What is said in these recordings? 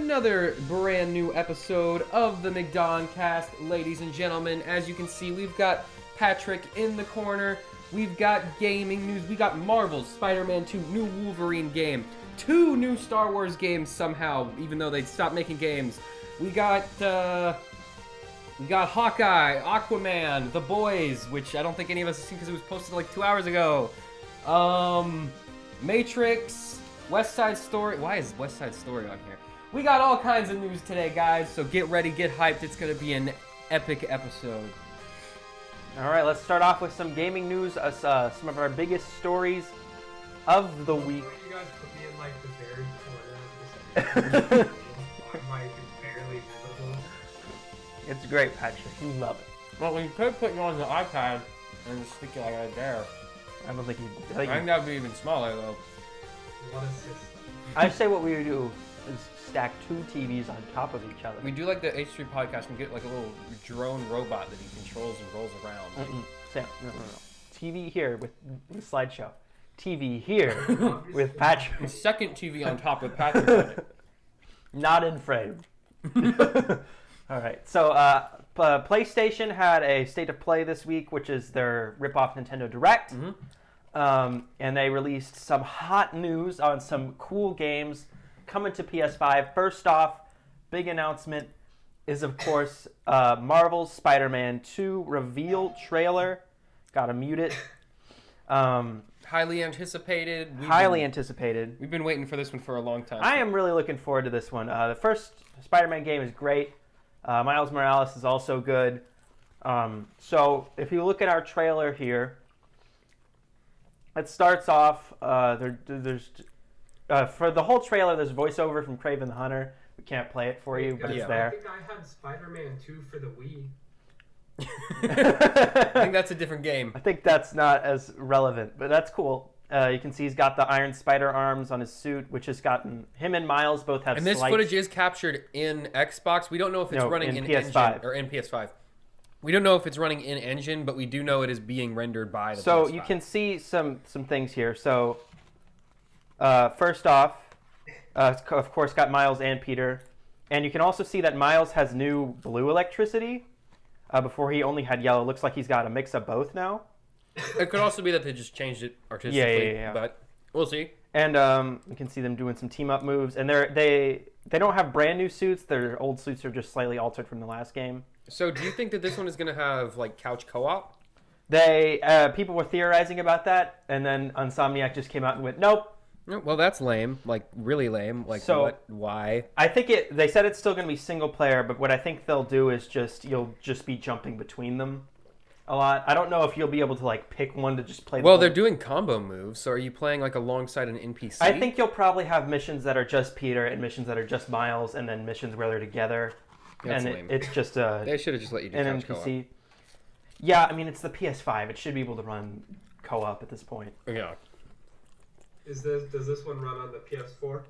another brand new episode of the McDonCast, ladies and gentlemen. As you can see, we've got Patrick in the corner. We've got gaming news. We got Marvel's Spider-Man 2 new Wolverine game. 2 new Star Wars games somehow, even though they stopped making games. We got Hawkeye, Aquaman, The Boys, which I don't think any of us have seen because it was posted like 2 hours ago. Matrix, West Side Story. Why is West Side Story on here? We got all kinds of news today, guys, so get ready, get hyped. It's going to be an epic episode. All right, let's start off with some gaming news, some of our biggest stories of the week. You guys put me in like the very corner of the mic is barely visible. It's great, Patrick. You love it. Well, we could put you on the iPad and just stick it like right there. I don't think you. I think that would be even smaller, though. What a system. I say what we do is stack 2 TVs on top of each other. We do like the H3 podcast and get like a little drone robot that he controls and rolls around. Sam, no. TV here with the slideshow. TV here with Patrick. Second TV on top with Patrick on it. Not in frame. All right. So PlayStation had a State of Play this week, which is their rip-off Nintendo Direct. Mm-hmm. And they released some hot news on some cool games coming to PS5. First off, big announcement is, of course, Marvel's Spider-Man 2 reveal trailer. Gotta mute it. Highly anticipated. Anticipated. We've been waiting for this one for a long time. I am really looking forward to this one. The first Spider-Man game is great. Miles Morales is also good. So if you look at our trailer here, it starts off, there's for the whole trailer, there's voiceover from Kraven the Hunter. We can't play it for you, but it's there. I think I had Spider-Man 2 for the Wii. I think that's a different game. I think that's not as relevant, but that's cool. You can see he's got the Iron Spider arms on his suit, which has gotten him and Miles both have. And this footage is captured in Xbox. We don't know if it's running in PS5 engine or in PS5. We don't know if it's running in engine, but we do know it is being rendered by the PS5. So you can see some things here. So first off, of course, got Miles and Peter, and you can also see that Miles has new blue electricity. Before he only had yellow. Looks like he's got a mix of both now. It could also be that they just changed it artistically. Yeah. But we'll see. And you can see them doing some team-up moves. And they don't have brand new suits. Their old suits are just slightly altered from the last game. So do you think that this one is going to have like couch co-op? People were theorizing about that, and then Insomniac just came out and went, nope. Well, that's lame. Like, really lame. Like, so, what? Why? I think they said it's still going to be single player, but what I think they'll do is you'll just be jumping between them a lot. I don't know if you'll be able to, like, pick one to just play. Well, they're doing combo moves, so are you playing, like, alongside an NPC? I think you'll probably have missions that are just Peter and missions that are just Miles, and then missions where they're together. That's and lame. It's just they should have just let you do an couch NPC. co-op. Yeah, I mean, it's the PS5. It should be able to run co-op at this point. Yeah. Does this one run on the PS4?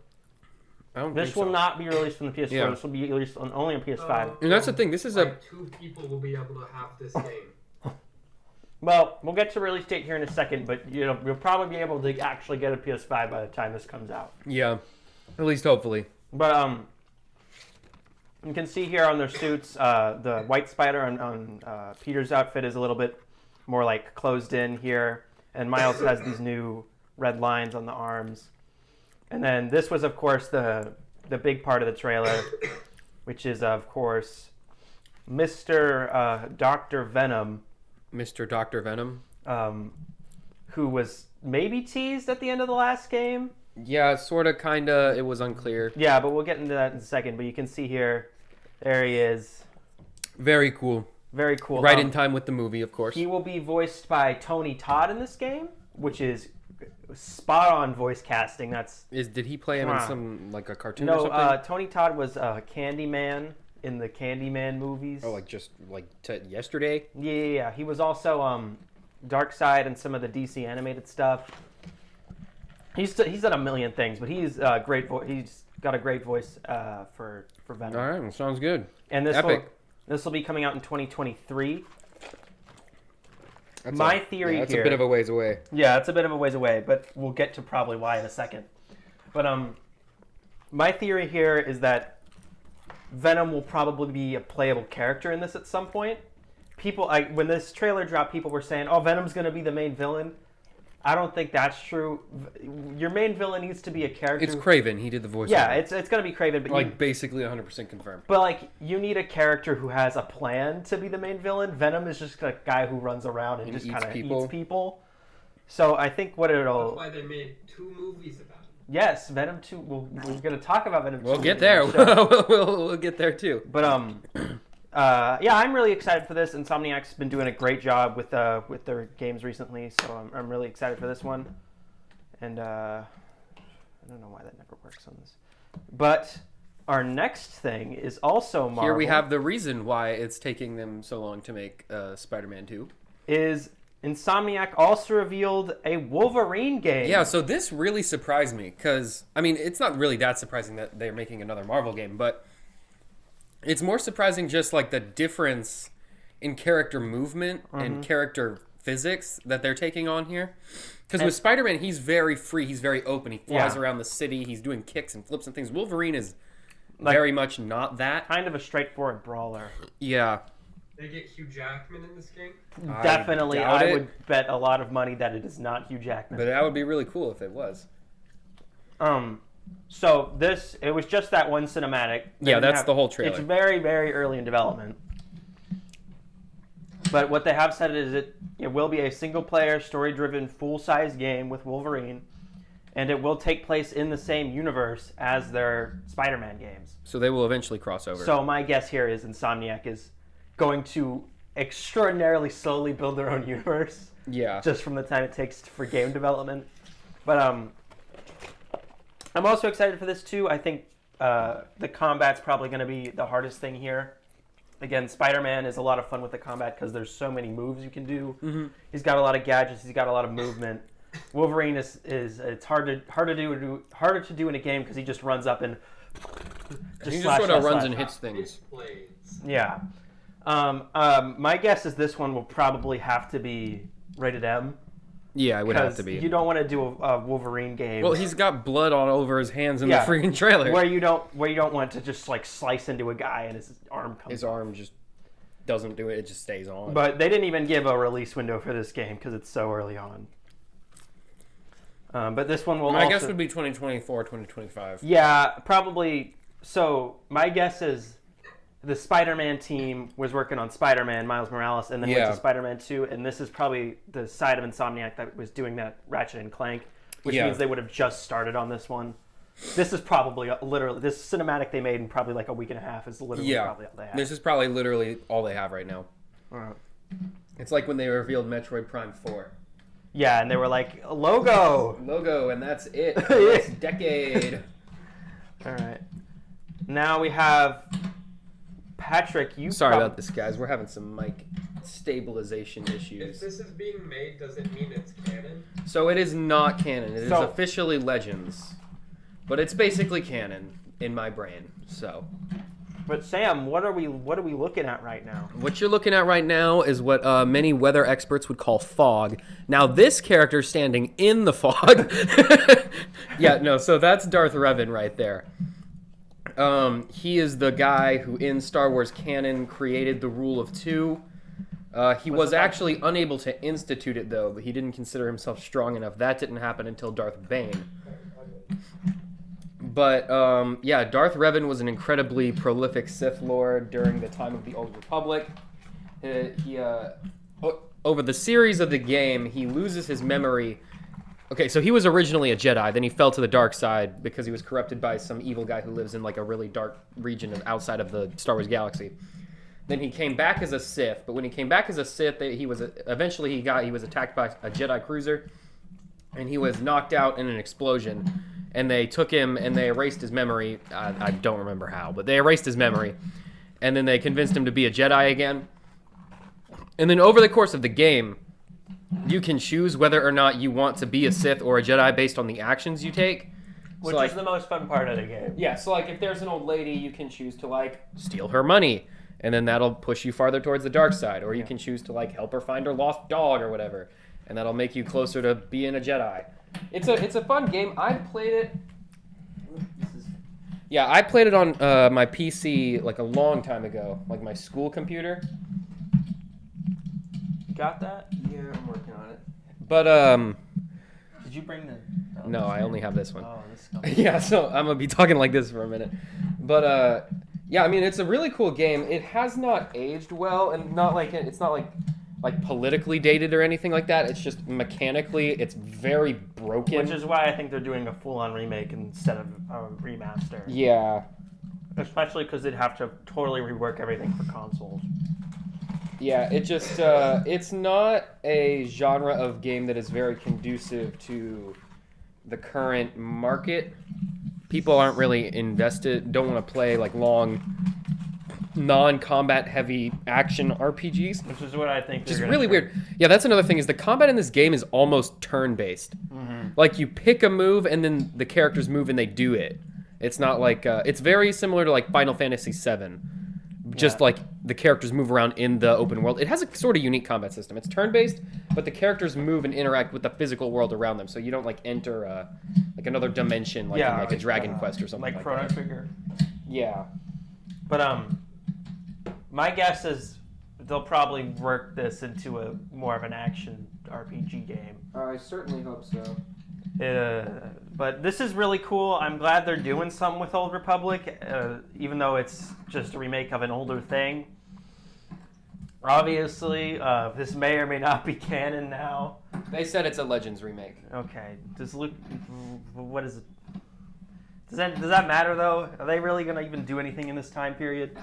I don't This think will so. not be released on the PS4. Yeah. This will be released only on PS5. And that's the thing. This is like 2 people will be able to have this game. Well, we'll get to release date here in a second, but you'll probably be able to actually get a PS5 by the time this comes out. Yeah. At least hopefully. But you can see here on their suits, the white spider on Peter's outfit is a little bit more like closed in here, and Miles has these new red lines on the arms. And then this was, of course, the big part of the trailer, which is, of course, Mr. Dr. Venom. Mr. Dr. Venom? Who was maybe teased at the end of the last game. Yeah, sort of, kind of. It was unclear. Yeah, but we'll get into that in a second. But you can see here, there he is. Very cool. Very cool. Right in time with the movie, of course. He will be voiced by Tony Todd in this game, which is spot-on voice casting. Did he play him in some, like, a cartoon or something? No, Tony Todd was Candyman in the Candyman movies. Oh, like yesterday? Yeah. He was also Darkseid and some of the DC animated stuff. He's done a million things, but he's great. He's got a great voice for Venom. All right, well, sounds good. And this will be coming out in 2023. My theory here... That's a bit of a ways away. Yeah, it's a bit of a ways away, but we'll get to probably why in a second. But my theory here is that Venom will probably be a playable character in this at some point. When this trailer dropped, people were saying, "Oh, Venom's going to be the main villain." I don't think that's true. Your main villain needs to be a character. It's Kraven. He did the voice. Yeah, it's going to be Kraven, but basically 100% confirmed. But you need a character who has a plan to be the main villain. Venom is just a guy who runs around and just kind of eats people. So I think That's why they made 2 movies about it. Yes, Venom 2. We're going to talk about Venom 2. We'll get there. We'll get there too. But yeah, I'm really excited for this. Insomniac's been doing a great job with their games recently, so I'm really excited for this one. And I don't know why that never works on this. But our next thing is also Marvel. Here we have the reason why it's taking them so long to make Spider-Man 2. Is Insomniac also revealed a Wolverine game. Yeah, so this really surprised me because, I mean, it's not really that surprising that they're making another Marvel game, but it's more surprising just like the difference in character movement and character physics that they're taking on here. Because with Spider-Man, he's very free, he's very open, he flies around the city, he's doing kicks and flips and things. Wolverine is very much not that. Kind of a straightforward brawler. Yeah. They get Hugh Jackman in this game? Definitely, I would bet a lot of money that it is not Hugh Jackman. But that would be really cool if it was. So it was just that one cinematic. Yeah, that's the whole trailer. It's very, very early in development. But what they have said is it will be a single-player, story-driven, full-size game with Wolverine, and it will take place in the same universe as their Spider-Man games. So they will eventually cross over. So my guess here is Insomniac is going to extraordinarily slowly build their own universe. Yeah. Just from the time it takes for game development. But I'm also excited for this too. I think the combat's probably going to be the hardest thing here. Again, Spider-Man is a lot of fun with the combat because there's so many moves you can do. Mm-hmm. He's got a lot of gadgets. He's got a lot of movement. Wolverine is it's harder to do in a game because he just runs up and just sort of runs and hits things. Yeah. My guess is this one will probably have to be rated M. Yeah, it would have to be. You don't want to do a Wolverine game. Well, he's got blood all over his hands in the freaking trailer. Where you don't want to just slice into a guy and his arm comes. His arm just doesn't do it; it just stays on. But they didn't even give a release window for this game because it's so early on. But this one will. I guess would be 2024, 2025. Yeah, probably. So my guess is the Spider-Man team was working on Spider-Man, Miles Morales, and then went to Spider-Man 2, and this is probably the side of Insomniac that was doing that Ratchet and Clank, which means they would have just started on this one. This is probably literally, this cinematic they made in probably like a week and a half is literally probably all they have. This is probably literally all they have right now. It's like when they revealed Metroid Prime 4. Yeah, and they were like, logo, and that's it for this decade. All right. Now we have... Patrick, Sorry about this, guys. We're having some mic stabilization issues. If this is being made, does it mean it's canon? So it is not canon. It is officially Legends. But it's basically canon in my brain. So. But Sam, what are we looking at right now? What you're looking at right now is what many weather experts would call fog. Now, this character standing in the fog. So that's Darth Revan right there. He is the guy who in Star Wars canon created the rule of 2. He was actually unable to institute it though, but he didn't consider himself strong enough. That didn't happen until Darth Bane. But Darth Revan was an incredibly prolific Sith Lord during the time of the Old Republic. Over the series of the game, he loses his memory. Okay, so he was originally a Jedi, then he fell to the dark side because he was corrupted by some evil guy who lives in like a really dark region outside of the Star Wars galaxy. Then he came back as a Sith, but when he came back as a Sith, he was attacked by a Jedi cruiser, and he was knocked out in an explosion. And they took him and they erased his memory. I don't remember how, but they erased his memory, and then they convinced him to be a Jedi again. And then over the course of the game, you can choose whether or not you want to be a Sith or a Jedi based on the actions you take. Which is the most fun part of the game. Yeah, so if there's an old lady, you can choose to steal her money, and then that'll push you farther towards the dark side. Or you can choose to help her find her lost dog or whatever, and that'll make you closer to being a Jedi. It's a fun game. I've played it. Yeah, I played it on my PC like a long time ago, like my school computer. You got that? Yeah, I'm working on it. But Did you bring the? Oh, no, I only have this one. Oh, this is coming. Yeah, so I'm gonna be talking like this for a minute. But yeah, I mean it's a really cool game. It has not aged well, and it's not like politically dated or anything like that. It's just mechanically, it's very broken. Which is why I think they're doing a full-on remake instead of a remaster. Yeah. Especially because they'd have to totally rework everything for consoles. Yeah, it just it's not a genre of game that is very conducive to the current market. People aren't really invested, don't want to play like long non-combat heavy action RPGs. Which is what I think. Which is really weird. Yeah, that's another thing is the combat in this game is almost turn-based. Mm-hmm. Like you pick a move and then the characters move and they do it. It's not like it's very similar to like Final Fantasy VII. Just like the characters move around in the open world. It has a sort of unique combat system. It's turn-based, but the characters move and interact with the physical world around them. So you don't like enter like another dimension like in like a Dragon Quest or something like Chrono that. Trigger. Yeah. But my guess is they'll probably work this into a more of an action RPG game. I certainly hope so. But this is really cool. I'm glad they're doing something with Old Republic, even though it's just a remake of an older thing. Obviously, this may or may not be canon now. They said it's a Legends remake. Okay. What is it? Does that matter though? Are they really gonna even do anything in this time period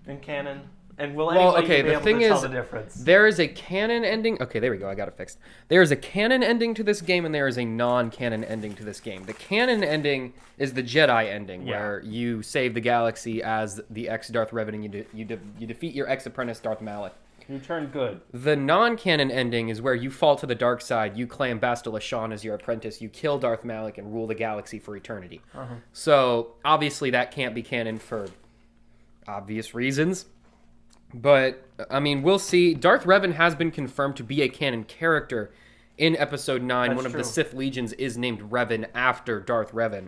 in canon? And will anybody be able to tell the difference? There is a canon ending. Okay, there we go. I got it fixed. There is a canon ending to this game, and there is a non-canon ending to this game. The canon ending is the Jedi ending, where you save the galaxy as the ex-Darth Revan, and you defeat your ex-apprentice Darth Malak. You turn good. The non-canon ending is where you fall to the dark side, you claim Bastila Shan as your apprentice, you kill Darth Malak, and rule the galaxy for eternity. Uh-huh. So, obviously, that can't be canon for obvious reasons. But, I mean, we'll see. Darth Revan has been confirmed to be a canon character in Episode 9. That's One of true. the Sith Legions is named Revan after Darth Revan.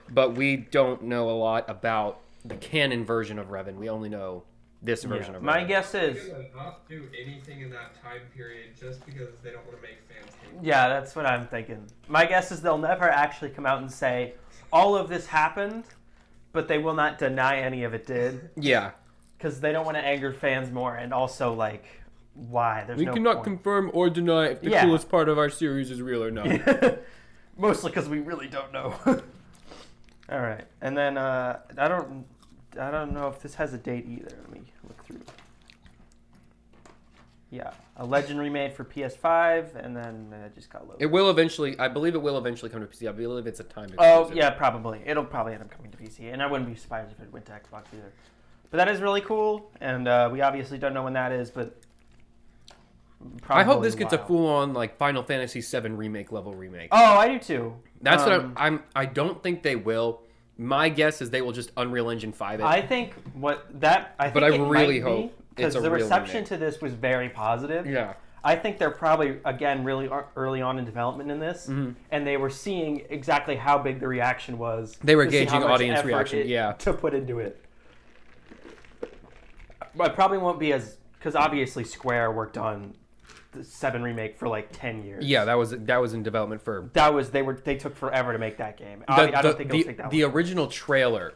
But we don't know a lot about the canon version of Revan. We only know this version of Revan. My guess is... They're gonna not do anything in that time period just because they don't want to make fans hate. Yeah, that's what I'm thinking. My guess is they'll never actually come out and say, all of this happened, but they will not deny any of it did. Yeah. Because they don't want to anger fans more, and also, like, why? There's We no cannot point. confirm or deny if the coolest part of our series is real or not. Mostly because we really don't know. All right, and then I don't know if this has a date either. Let me look through. Yeah, a Legend remade for PS5, and then it just got loaded. It will eventually. I believe it will eventually come to PC. I believe it's a time. Oh yeah, probably. It'll probably end up coming to PC, and I wouldn't be surprised if it went to Xbox either. But that is really cool, and we obviously don't know when that is, but I hope this gets a full-on like Final Fantasy VII remake level remake. Oh, I do too. That's what I don't think they will. My guess is they will just Unreal Engine 5 it. I think But I really hope because it's a the real reception remake. to this was very positive. Yeah. I think they're probably again really early on in development in this, and they were seeing exactly how big the reaction was. They were to see gauging how much audience effort reaction, to put into it. But it probably won't be as because obviously Square worked on the 7 remake for like 10 years. Yeah, that was in development for. They took forever to make that game. I don't think it'll take that the long. original trailer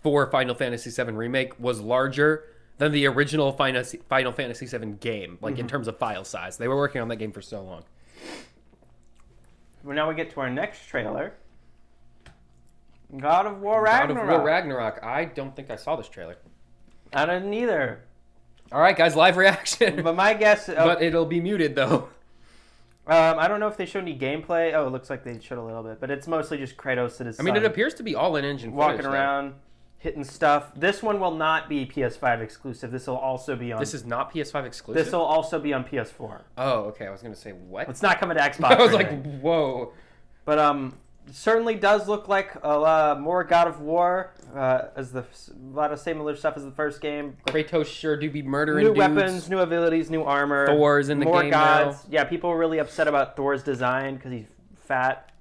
for Final Fantasy VII remake was larger than the original Final Fantasy VII game, like in terms of file size. They were working on that game for so long. Well, now we get to our next trailer. God of War Ragnarok. God of War Ragnarok. I don't think I saw this trailer. I didn't either. All right, guys, live reaction. But my guess... but it'll be muted, though. I don't know if they showed any gameplay. Oh, it looks like they showed a little bit. But it's mostly just Kratos and his son. I mean, it appears to be all in-engine walking footage, around, hitting stuff. This one will not be PS5 exclusive. This will also be on... This is not PS5 exclusive? This will also be on PS4. Oh, okay. I was going to say, what? It's not coming to Xbox. I was like, whoa. But certainly does look like a more God of War, as a lot of similar stuff as the first game. Kratos sure do be murdering New dudes. weapons, new abilities, new armor. Thor's in the more game gods. now. Yeah, people were really upset about Thor's design because he's fat.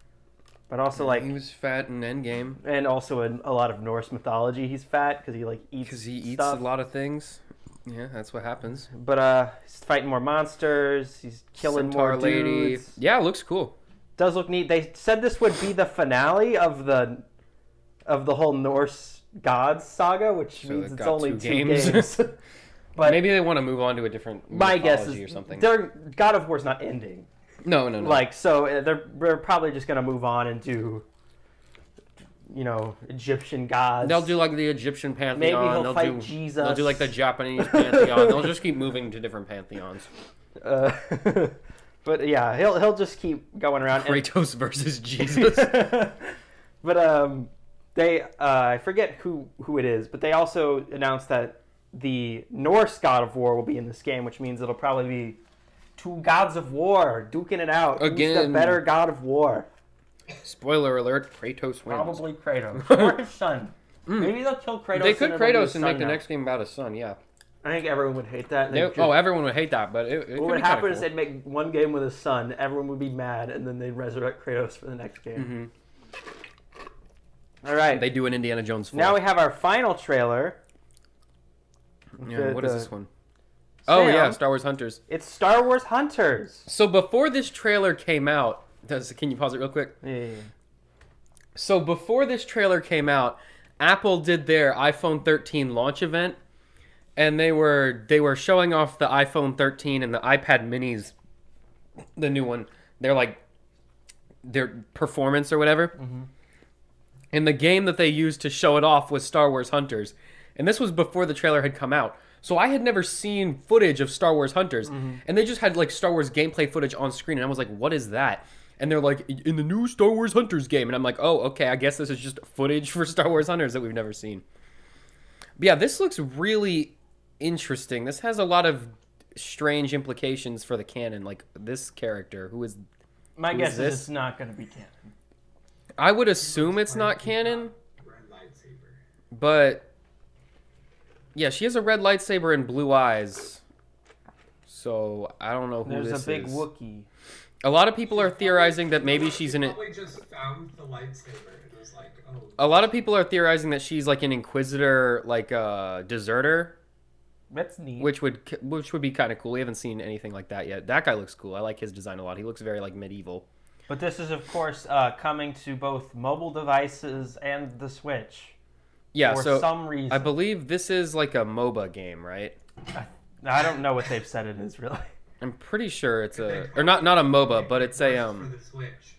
But also like he was fat in Endgame and also in a lot of Norse mythology, he's fat because he like eats. because he eats stuff. a lot of things. Yeah, that's what happens. But he's fighting more monsters. He's killing Centaur more dudes. Yeah, it looks cool. Does look neat. They said this would be the finale of the whole Norse gods saga, which So means they've it's got only 2 two games. games. But Maybe they want to move on to a different my guess is mythology or something. their God of War's not ending. No. Like so, they're probably just gonna move on and do, Egyptian gods. They'll do like the Egyptian pantheon. Maybe he'll they'll fight do, Jesus. They'll do like the Japanese pantheon. They'll just keep moving to different pantheons. But yeah, he'll just keep going around. Kratos versus Jesus. But they I forget who it is, but they also announced that the Norse God of War will be in this game, which means it'll probably be 2 gods of war duking it out. Again. Who's the better God of War? Spoiler alert: Kratos wins. Probably Kratos or his son. Maybe they'll kill Kratos. They could and it'll be his Kratos and son make the now. next game about his son. Yeah. I think everyone would hate that. Everyone would hate that, but it What could would be happen kinda is cool. they'd make one game with his son, everyone would be mad, and then they'd resurrect Kratos for the next game. All right. They do an Indiana Jones 4. Now we have our final trailer. Yeah, what is this one? Sam, Oh yeah, Star Wars Hunters. It's Star Wars Hunters. So before this trailer came out, can you pause it real quick? Yeah. So before this trailer came out, Apple did their iPhone 13 launch event, and they were showing off the iPhone 13 and the iPad Minis, the new one. They're like their performance or whatever. Mm-hmm. And the game that they used to show it off was Star Wars Hunters, and this was before the trailer had come out. So I had never seen footage of Star Wars Hunters, and they just had like Star Wars gameplay footage on screen, and I was like, "What is that?" And they're like, "In the new Star Wars Hunters game," and I'm like, "Oh, okay. I guess this is just footage for Star Wars Hunters that we've never seen." But yeah, this looks really interesting. This has a lot of strange implications for the canon. Like this character, My Who guess is is this? it's not going to be canon. I would assume it's not canon, Red lightsaber. but yeah, she has a red lightsaber and blue eyes. So I don't know who There's this a big is. Wookiee. A lot of people are theorizing that maybe she's in it. Probably just found the lightsaber and was like, oh. A lot of people are theorizing that she's like an Inquisitor, like a deserter, That's neat. which would be kind of cool. We haven't seen anything like that yet. That guy looks cool. I like his design a lot. He looks very like medieval. But this is, of course, coming to both mobile devices and the Switch. Yeah, for so some reason. I believe this is like a MOBA game, right? I don't know what they've said it is, really. I'm pretty sure it's or not a MOBA, but it's a For the Switch.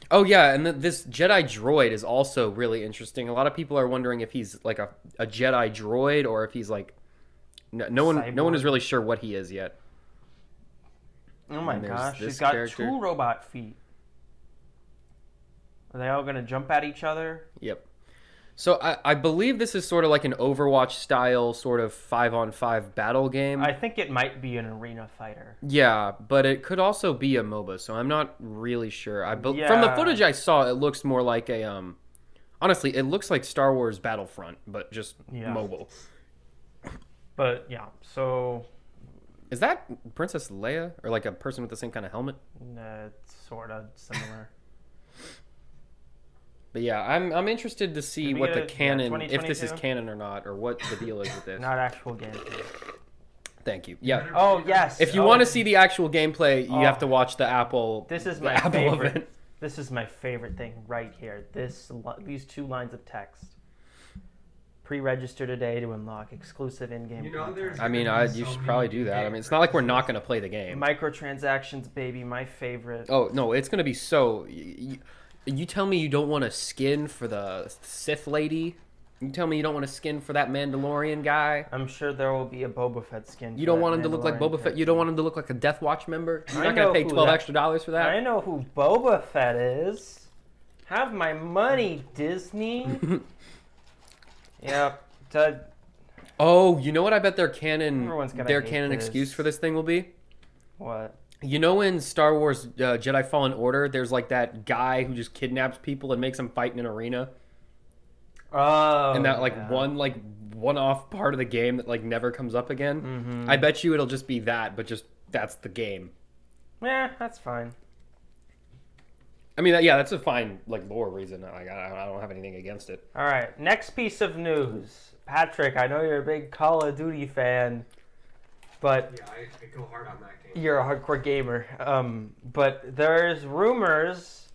Oh yeah, and this Jedi droid is also really interesting. A lot of people are wondering if he's like a Jedi droid or if he's like no one is Cyborg. really sure what he is yet. Oh my And there's gosh, this she's got character. 2 robot feet. Are they all going to jump at each other? Yep. So I believe this is sort of like an Overwatch style sort of 5-on-5 battle game. I think it might be an arena fighter. Yeah, but it could also be a MOBA, so I'm not really sure. From the Yeah. footage I saw, it looks more like a honestly, it looks like Star Wars Battlefront, but just Yeah. mobile. But yeah, so Is that Princess Leia or like a person with the same kind of helmet? it's sort of similar. But yeah, I'm interested to see Did we what get the a- canon, yeah, if this is 2022? canon or not, or what the deal is with this. Not actual gameplay. Thank you. Yeah. Oh yes. If you Oh, want to see the actual gameplay, you have to watch the Apple. This is the my Apple favorite. event. This is my favorite thing right here. These 2 lines of text. Pre-register today to unlock exclusive in-game You know, content. there's I mean, gonna be you so should many probably do new that. I games, mean, it's not like we're right? not going to play the game. Microtransactions, baby, my favorite. Oh no, it's going to be so. You tell me you don't want a skin for the Sith lady. You tell me you don't want a skin for that Mandalorian guy. I'm sure there will be a Boba Fett skin. You for don't that want him to look like Mandalorian Boba Fett. You don't want him to look like a Death Watch member. You're I not going know to pay who $12 that- extra for that. I know who Boba Fett is. Have my money, Disney. Yep. Oh, you know what? I bet their canon Everyone's gonna hate excuse this. for this thing will be. What? You know, in Star Wars Jedi Fallen Order, there's like that guy who just kidnaps people and makes them fight in an arena, Oh. and that yeah. one-off part of the game that like never comes up again. Mm-hmm. I bet you it'll just be that, but just that's the game. Yeah, that's fine. I mean, yeah, that's a fine like lore reason. I don't have anything against it. All right, next piece of news. Patrick, I know you're a big Call of Duty fan, but Yeah, I go hard on that game. you're a hardcore gamer. But there's rumors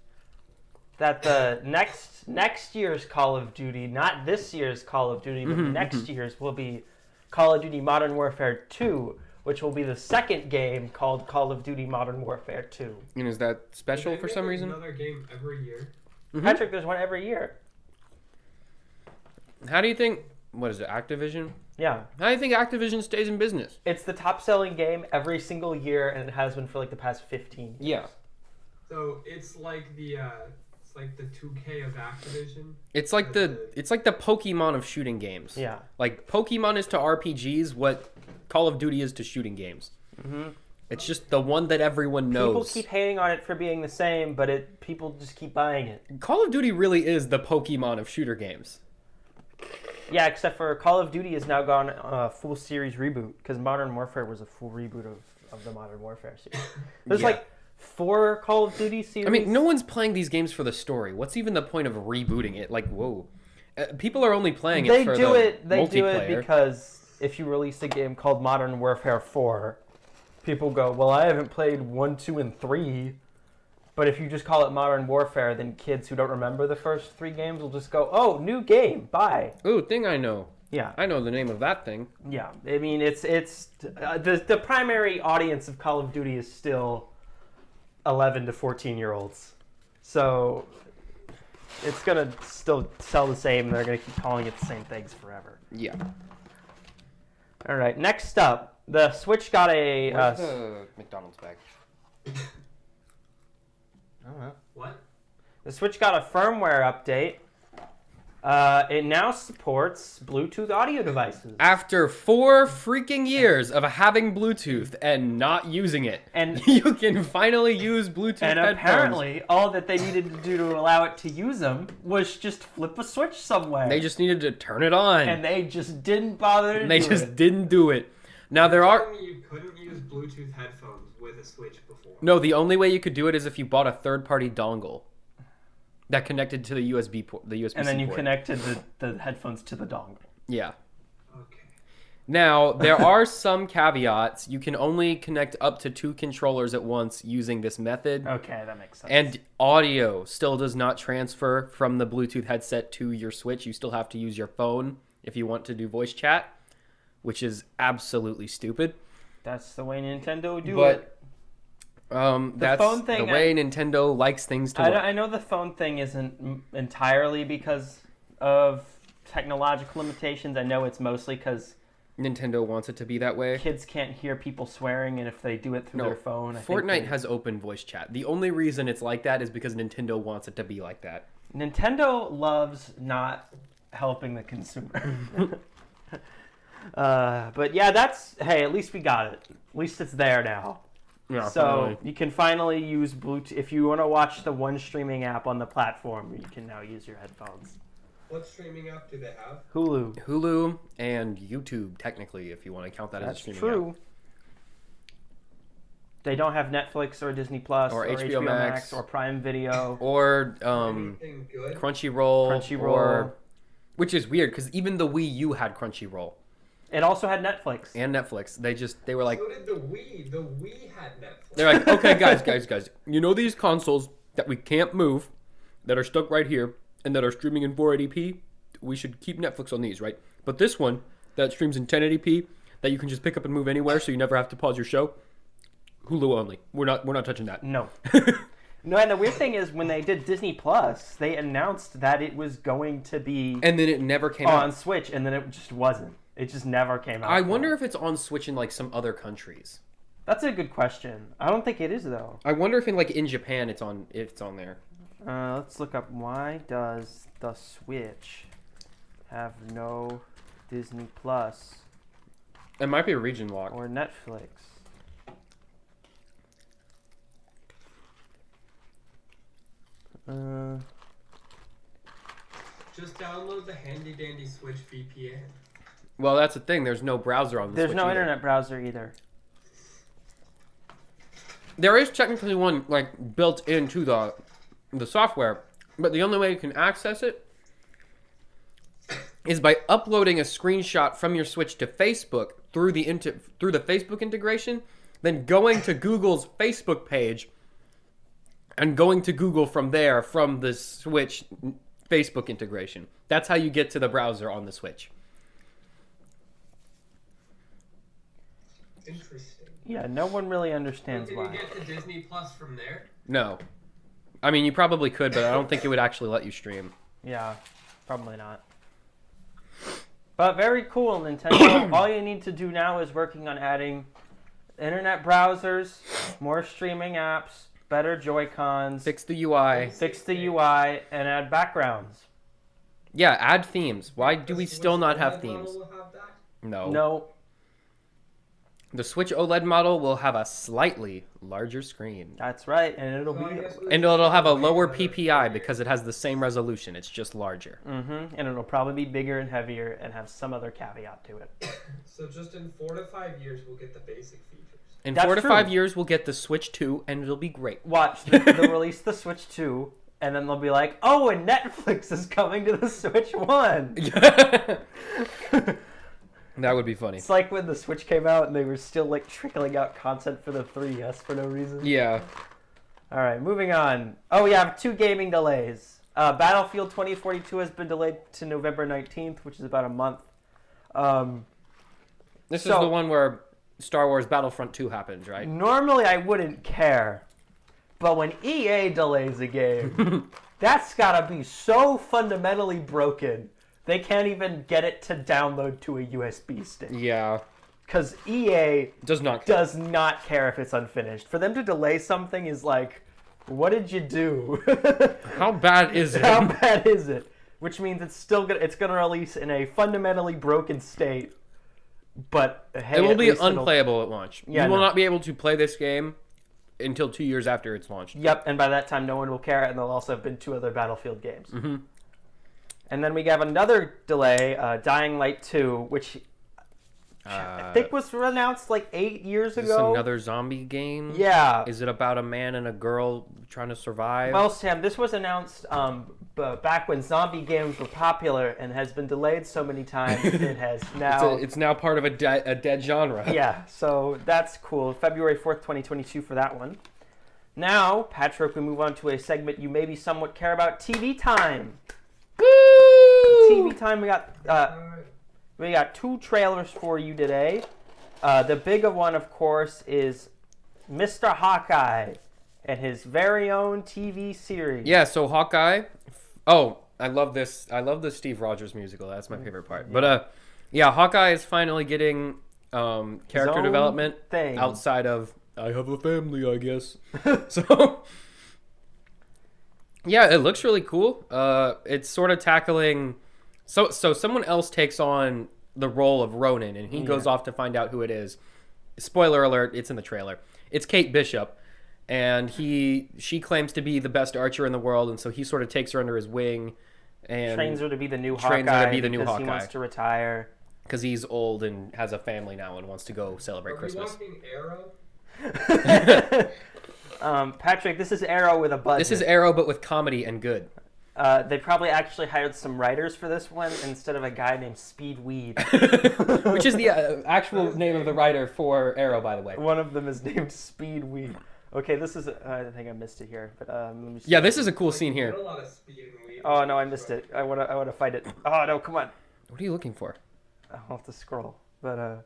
that the next year's Call of Duty, not this year's Call of Duty, but next year's will be Call of Duty Modern Warfare 2, which will be the second game called Call of Duty Modern Warfare 2. And is that special for some reason? Another game every year. Patrick, there's one every year. How do you think? What is it? Activision? Yeah. How do you think Activision stays in business? It's the top-selling game every single year, and it has been for like the past 15 years. Yeah. So it's like the 2K of Activision. It's like the Pokemon of shooting games. Yeah. Like Pokemon is to RPGs what Call of Duty is to shooting games. It's just the one that everyone knows. People keep hating on it for being the same, but people just keep buying it. Call of Duty really is the Pokemon of shooter games. Yeah, except for Call of Duty has now gone full series reboot, because Modern Warfare was a full reboot of the Modern Warfare series. There's like 4 Call of Duty series. I mean, no one's playing these games for the story. What's even the point of rebooting it? Like, whoa. People are only playing it for the multiplayer. They do it because if you release a game called Modern Warfare 4, people go, well, I haven't played 1, 2, and 3. But if you just call it Modern Warfare, then kids who don't remember the first 3 games will just go, oh, new game, bye. Ooh, thing I know. Yeah. I know the name of that thing. Yeah. I mean, it's the primary audience of Call of Duty is still 11 to 14-year-olds. So it's going to still sell the same, and they're going to keep calling it the same things forever. Yeah. All right, next up, the Switch got a... Where's the McDonald's bag? I don't know. What? The Switch got a firmware update. It now supports Bluetooth audio devices. After 4 freaking years of having Bluetooth and not using it, And you can finally use Bluetooth And headphones. apparently, all that they needed to do to allow it to use them was just flip a switch somewhere. They just needed to turn it on. And they just didn't bother to do it. They just didn't do it. Now there are... Telling me you couldn't use Bluetooth headphones with a Switch before. No, the only way you could do it is if you bought a third-party dongle that connected to the USB port, the USB-C And then you port. connected the headphones to the dongle. Yeah. Okay. Now, there are some caveats. You can only connect up to 2 controllers at once using this method. Okay, that makes sense. And audio still does not transfer from the Bluetooth headset to your Switch. You still have to use your phone if you want to do voice chat, which is absolutely stupid. That's the way Nintendo do But it. That's phone thing, the way Nintendo likes things to work. I know the phone thing isn't entirely because of technological limitations. I know it's mostly because Nintendo wants it to be that way. kids can't hear people swearing, and if they do it through their phone, I think Fortnite has open voice chat. The only reason it's like that is because Nintendo wants it to be like that. Nintendo loves not helping the consumer. But yeah, hey, at least we got it. At least it's there now. Yeah, So finally. you can finally use Bluetooth. If you want to watch the one streaming app on the platform, you can now use your headphones. What streaming app do they have? Hulu. And YouTube, technically, if you want to count that as a That's streaming true. app. They don't have Netflix or Disney Plus Or or HBO Max. or Prime Video. Or Anything good? Crunchyroll. Crunchyroll. Or, which is weird, because even the Wii U had Crunchyroll. It also had Netflix. And Netflix. They were like... So did the Wii. The Wii had Netflix. They're like, okay, guys. You know these consoles that we can't move, that are stuck right here, and that are streaming in 480p? We should keep Netflix on these, right? But this one, that streams in 1080p, that you can just pick up and move anywhere, so you never have to pause your show, Hulu only. We're not touching that. No. No, and the weird thing is when they did Disney Plus, they announced that it was going to be And then it never came on out. Switch, and then it just wasn't. It just never came out. I wonder if it's on Switch in like some other countries. That's a good question. I don't think it is though. I wonder if in Japan it's on there. Let's look up why does the Switch have no Disney Plus It might be a region lock. or Netflix? Just download the handy dandy Switch VPN. Well, that's the thing. There's no browser on the There's Switch no either. internet browser either. There is technically one like built into the the software, but the only way you can access it is by uploading a screenshot from your Switch to Facebook through the Facebook integration, then going to Google's Facebook page and going to Google from there from the Switch Facebook integration. That's how you get to the browser on the Switch. Interesting. Yeah, no one really understands Can why. you get to Disney Plus from there? No. I mean, you probably could, but I don't think it would actually let you stream. Yeah, probably not. But very cool, Nintendo. All you need to do now is working on adding internet browsers, more streaming apps, better Joy-Cons, Fix the UI. fix the UI, and add backgrounds. Yeah, add themes. Why do we The still Switch not have OLED themes? model will have that? No. No, The Switch OLED model will have a slightly larger screen. that's right, and it'll So I be... guess we And just it'll have a wait lower another 4 PPI years. because it has the same resolution. It's just larger. And it'll probably be bigger and heavier and have some other caveat to it. So just in 4 to 5 years, we'll get the basic features. In That's 4 to true. 5 years, we'll get the Switch 2, and it'll be great. Watch, they'll release the Switch 2, and then they'll be like, oh, and Netflix is coming to the Switch 1. That would be funny. It's like when the Switch came out and they were still like trickling out content for the 3DS for no reason. Yeah. All right, moving on. Oh, yeah, 2 gaming delays. Battlefield 2042 has been delayed to November 19th, which is about a month. This is So- the one where Star Wars Battlefront 2 happens, right? Normally I wouldn't care, but when EA delays a game, that's gotta be so fundamentally broken. They can't even get it to download to a USB stick. Yeah. Because EA Does not care. does not care if it's unfinished. For them to delay something is like, what did you do? How bad is it? How bad is it? Which means it's gonna release in a fundamentally broken state. But hey, It will at be least it'll- unplayable at launch. Yeah, you will no. not be able to play this game until 2 years after it's launched. Yep, and by that time no one will care, and there'll also have been 2 other Battlefield games. Mm-hmm. And then we have another delay, Dying Light 2, which I think was announced like 8 years Is this ago. another zombie game? Yeah. Is it about a man and a girl trying to survive? Well, Sam, this was announced back when zombie games were popular and has been delayed so many times it has now... it's now part of a dead genre. Yeah, so that's cool. February 4th, 2022 for that one. Now, Patrick, we move on to a segment you maybe somewhat care about, TV time. Woo! TV time, we got 2 trailers for you today. The bigger one, of course, is Mr. Hawkeye and his very own TV series. Yeah, so Hawkeye. Oh, I love this. I love the Steve Rogers musical. That's my favorite part. Yeah. But yeah, Hawkeye is finally getting character own development thing. outside of I have a family, I guess. So yeah, it looks really cool. It's sort of tackling. So someone else takes on the role of Ronin, and he goes off to find out who it is. Spoiler alert! It's in the trailer. It's Kate Bishop, and she claims to be the best archer in the world, and so he sort of takes her under his wing, and Trains her to be the new trains her Hawkeye to be the new because he Hawkeye. wants to retire. because he's old and has a family now and wants to go celebrate Are Christmas. we watching Arrow? Patrick, this is Arrow with a budget. This is Arrow, but with comedy and good. They probably actually hired some writers for this one instead of a guy named Speedweed. Which is the actual name of the writer for Arrow, by the way. One of them is named Speedweed. Okay, this is. I think I missed it here, but let me see. Yeah, this is a cool Like, scene you here. get a lot of speed and weed. Oh no, I missed it. I wanna fight it. Oh no, come on. What are you looking for? I'll have to scroll. But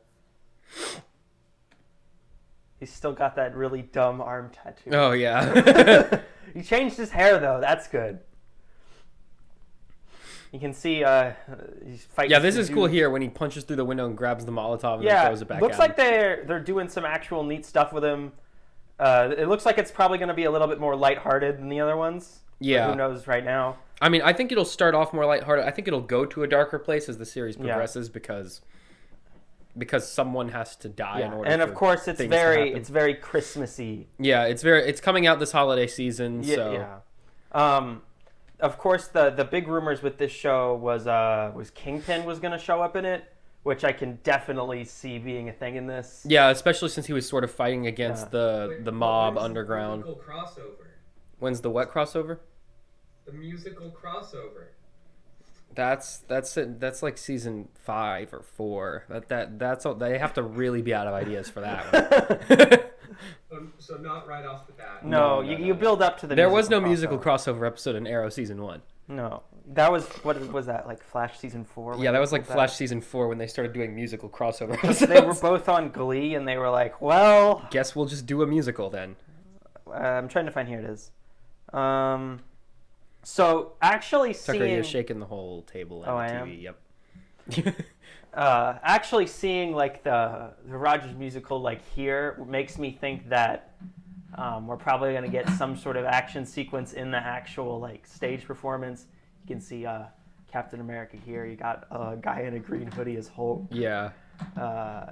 he's still got that really dumb arm tattoo. Oh, yeah. He changed his hair though. That's good. You can see he's fighting. Yeah, this some is cool dudes. here when he punches through the window and grabs the Molotov and Yeah, then throws it back looks out. like they're doing some actual neat stuff with him. It looks like it's probably going to be a little bit more lighthearted than the other ones. But Yeah. who knows right now? I mean, I think it'll start off more lighthearted. I think it'll go to a darker place as the series Yeah. progresses because someone has to die in order And for of course, it's things to happen. very Christmassy. Yeah, it's coming out this holiday season, so Yeah. Of course, the big rumors with this show was Kingpin was going to show up in it, which I can definitely see being a thing in this. yeah, especially since he was sort of fighting against Yeah. Wait, the but mob when's the underground. biblical crossover? When's the what crossover? The musical crossover. That's it. That's like season 5 or 4. That's all. They have to really be out of ideas for that one. So not right off the bat. No, you build up to the. There was no crossover. musical crossover episode in Arrow season 1. No, that was what was that like Flash season 4? Yeah, that was like Flash season 4 when they started doing musical crossover episodes. They were both on Glee, and they were like, "Well, guess we'll just do a musical then." I'm trying to find here it is. So actually Tucker, seeing you're shaking the whole table and I the am? TV. Yep. actually seeing like the Rogers musical like here makes me think that we're probably going to get some sort of action sequence in the actual like stage performance. You can see Captain America here. You got a guy in a green hoodie as Hulk. Yeah.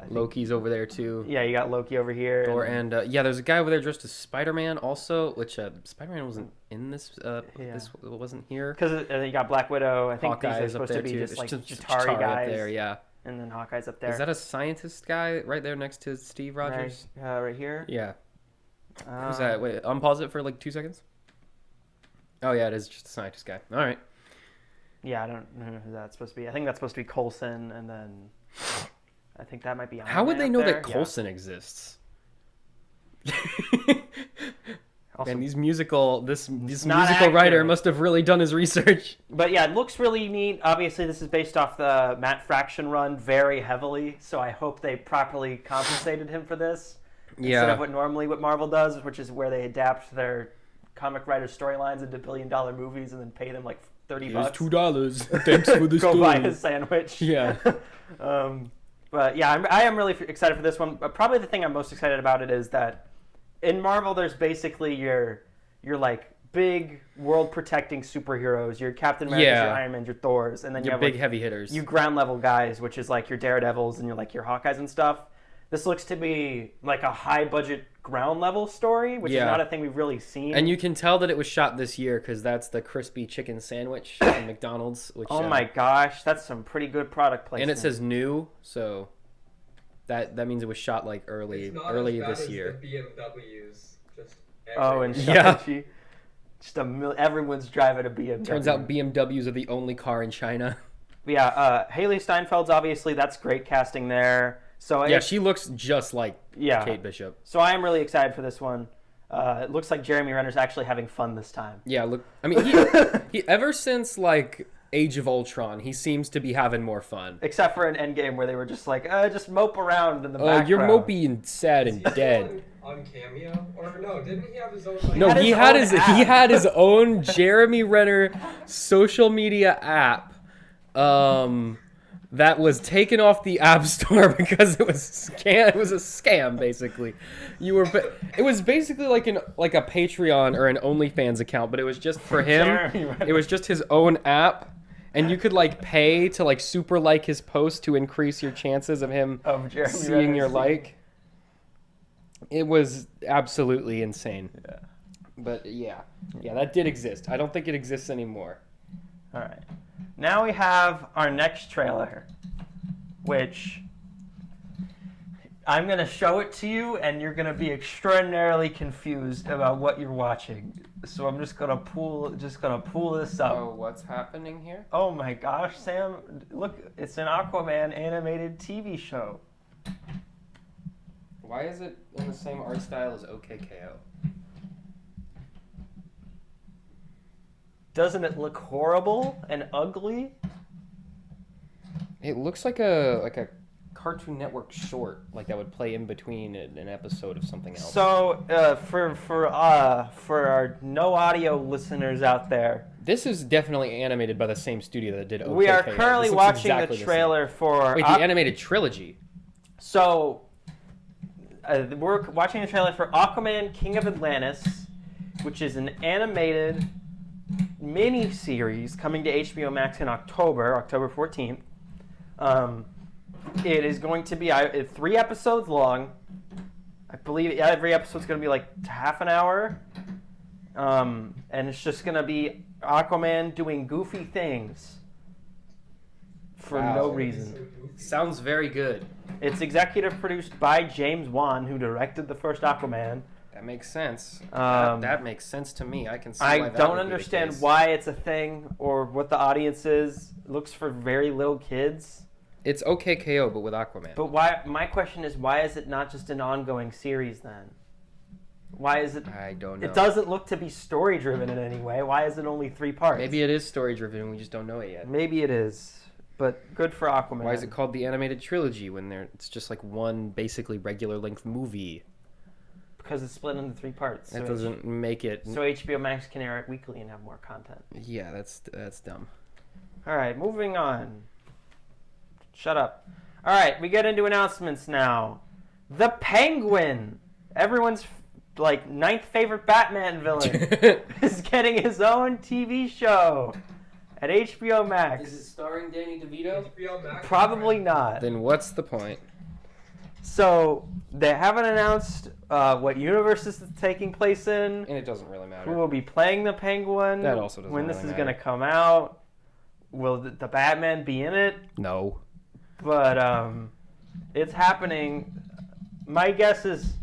Loki's over there too. Yeah, you got Loki over here. Thor and there's a guy over there dressed as Spider-Man also, which Spider-Man wasn't in this. This wasn't here. Because you got Black Widow. I think Hawkeye these are is up supposed there to be too. just like There's Chitauri guys. up there, yeah. And then Hawkeye's up there. Is that a scientist guy right there next to Steve Rogers? Right here. Yeah. Who's that? Wait, unpause it for like 2 seconds. Oh yeah, it is just a scientist guy. All right. Yeah, I don't know who that's supposed to be. I think that's supposed to be Coulson, and then I think that might be. Iron How would Man they up know there. that Coulson exists? Also, And this musical not writer accurate. must have really done his research. But yeah, it looks really neat. Obviously, this is based off the Matt Fraction run very heavily, so I hope they properly compensated him for this. Instead of what Marvel does, which is where they adapt their comic writer storylines into billion-dollar movies and then pay them like $30. Here's $2. Thanks for the Go story. buy a sandwich. Yeah. But yeah, I am really excited for this one. But probably the thing I'm most excited about it is that in Marvel, there's basically your like big world-protecting superheroes. Your Captain America, your Iron Man, your Thors, and then you Your have big like, heavy hitters. you ground level guys, which is like your Daredevils and your Hawkeyes and stuff. This looks to be like a high budget ground level story, which is not a thing we've really seen. And you can tell that it was shot this year because that's the crispy chicken sandwich from McDonald's. Which, oh my gosh, that's some pretty good product placement. And it says new, so that means it was shot like early It's not as bad this as year. The BMWs. Just and Yeah. Shang-Chi. Just everyone's driving a BMW. Turns out BMWs are the only car in China. Yeah, Haley Steinfeld's obviously, that's great casting there. So Yeah, she looks just like Kate Bishop. So I am really excited for this one. It looks like Jeremy Renner's actually having fun this time. Yeah, look. I mean, he ever since like Age of Ultron, he seems to be having more fun. Except for an Endgame where they were just like, just mope around in the background. You're mopey and sad and dead. On Cameo, or no? Didn't he have his own? No, he had his own Jeremy Renner social media app. That was taken off the App Store because it was It was a scam, basically. It was basically like a Patreon or an OnlyFans account, but it was just for him. It was just his own app, and you could like pay to like super like his post to increase your chances of him seeing your like. It was absolutely insane. Yeah. But yeah, that did exist. I don't think it exists anymore. All right. Now we have our next trailer, which I'm going to show it to you, and you're going to be extraordinarily confused about what you're watching. So I'm just going to pull this up. Oh, what's happening here? Oh my gosh, Sam, look, it's an Aquaman animated TV show. Why is it in the same art style as OKKO? Doesn't it look horrible and ugly? It looks like a Cartoon Network short, like that would play in between an episode of something else. So, for our no audio listeners out there, this is definitely animated by the same studio that did OKKO. We are currently watching exactly the trailer for... Wait, the animated trilogy. So, we're watching the trailer for Aquaman King of Atlantis, which is an animated mini-series coming to HBO Max in October 14th. It is going to be 3 episodes long. I believe every episode's going to be like half an hour. And it's just going to be Aquaman doing goofy things for no reason. Sounds very good. It's executive produced by James Wan, who directed the first Aquaman. That makes sense. Um, that makes sense to me. I can see I why that don't would be the understand case. why it's a thing or what the audience is. It looks for very little kids. It's OKKO, but with Aquaman. But why? My question is, why is it not just an ongoing series then? Why is it? I don't know. It doesn't look to be story driven in any way. Why is it only 3 parts? Maybe it is story driven and we just don't know it yet. Maybe it is. But good for Aquaman. Why is it called the animated trilogy when it's just like one basically regular length movie? Because it's split into 3 parts. That doesn't make it. So HBO Max can air it weekly and have more content. Yeah, that's dumb. All right, moving on. Shut up. All right, we get into announcements now. The Penguin, everyone's like 9th favorite Batman villain, is getting his own TV show at HBO Max. Is it starring Danny DeVito? HBO Max. Probably not. Then what's the point? So they haven't announced what universe this is taking place in. And it doesn't really Who matter. will be playing the Penguin? That also doesn't when this really is matter. going to come out? Will the Batman be in it? No. But it's happening. My guess is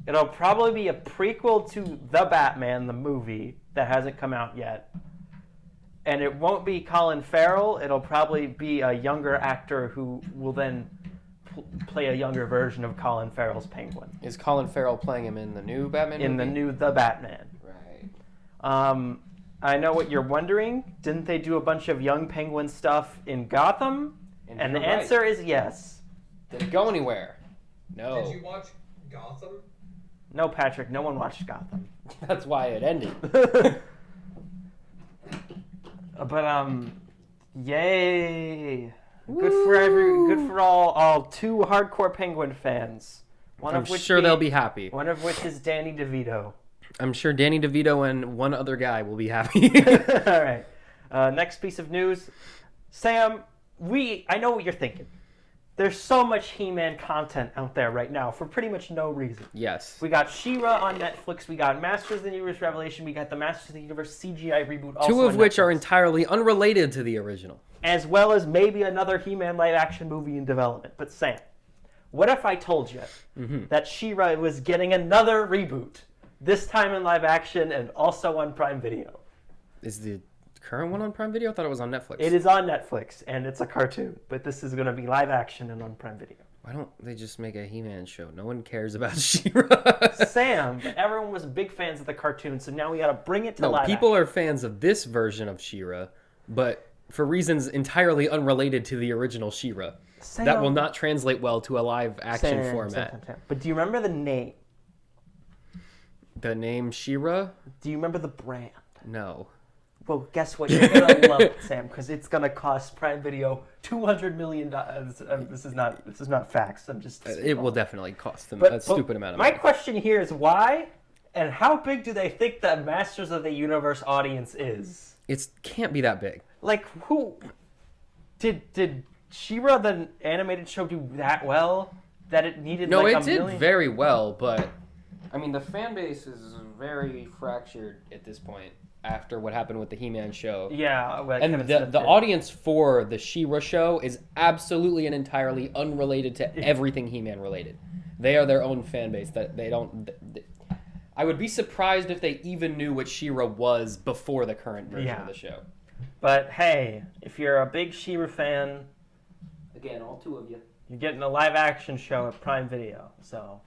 it'll probably be a prequel to The Batman, the movie, that hasn't come out yet. And it won't be Colin Farrell. It'll probably be a younger actor who will then play a younger version of Colin Farrell's Penguin. Is Colin Farrell playing him in the new Batman movie? In the new The Batman. Right. I know what you're wondering. Didn't they do a bunch of young Penguin stuff in Gotham? And the you're right. answer is yes. Did it go anywhere? No. Did you watch Gotham? No, Patrick, no one watched Gotham. That's why it ended. But yay! Good for all 2 hardcore Penguin fans. I'm sure they'll be happy. One of which is Danny DeVito. I'm sure Danny DeVito and one other guy will be happy. All right. Next piece of news, Sam. I know what you're thinking. There's so much He-Man content out there right now for pretty much no reason. Yes. We got Shira on Netflix. We got Masters of the Universe Revelation. We got the Masters of the Universe CGI reboot. Also 2 of on which are Netflix. entirely unrelated to the original. As well as maybe another He-Man live-action movie in development. But Sam, what if I told you that Shira was getting another reboot, this time in live action and also on Prime Video? Is the current one on Prime Video? I thought it was on Netflix. It is on Netflix, and it's a cartoon, but this is going to be live action and on Prime Video. Why don't they just make a He-Man show? No one cares about Shira. Sam, but everyone was big fans of the cartoon, so now we got to bring it to No, live people action. are fans of this version of Shira, but for reasons entirely unrelated to the original Shira. Sam, That will not translate well to a live action format. Sam. But do you remember the name? The name Shira? Do you remember the brand? No. Well, guess what? You're gonna love it, Sam, because it's gonna cost Prime Video $200 million. This is not facts. I'm just. It will definitely cost them But a stupid amount of my money. question here is why, and how big do they think that Masters of the Universe audience is? It can't be that big. Like, who did She-Ra the animated show do that well that it needed? No, like it a did million? very well, but I mean the fan base is very fractured at this point after what happened with the He-Man show. Yeah, well, And Kevin the Smith did. audience for the She-Ra show is absolutely and entirely unrelated to everything He-Man related. They are their own fan base. That they don't. I would be surprised if they even knew what She-Ra was before the current version of the show. But hey, if you're a big She-Ra fan, Again, all 2 of you. you're getting a live action show at Prime Video. So,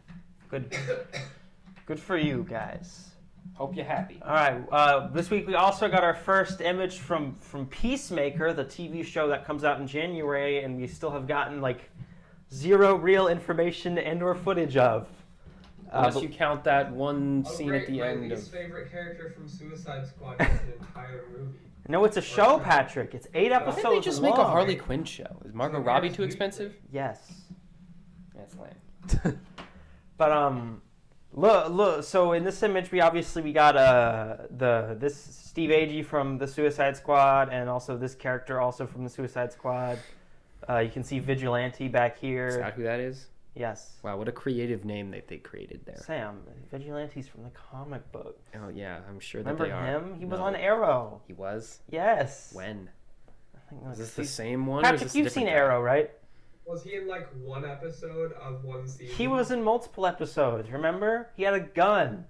good for you guys. Hope you're happy. All right. This week we also got our first image from Peacemaker, the TV show that comes out in January, and we still have gotten like 0 real information and/or footage of. Unless you count that one scene at the my end least of. favorite character from Suicide Squad is an entire movie. No, it's a show, Patrick. It's 8 Why episodes. didn't they just make a long. Harley Quinn show? Is Margot Robbie too expensive? Yes. That's lame. But look. So in this image, we got this Steve Agee from the Suicide Squad, and also this character also from the Suicide Squad. You can see Vigilante back here. Is that who that is? Yes. Wow, what a creative name that they created there. Sam, Vigilante's from the comic book. Oh yeah, I'm sure that Remember they are. him? He was No. on Arrow. He was? Yes. When? I think Is like this the same one? or is Patrick, this a you've different seen guy? Arrow, right? Was he in like one episode of one season? He was in multiple episodes. Remember? He had a gun.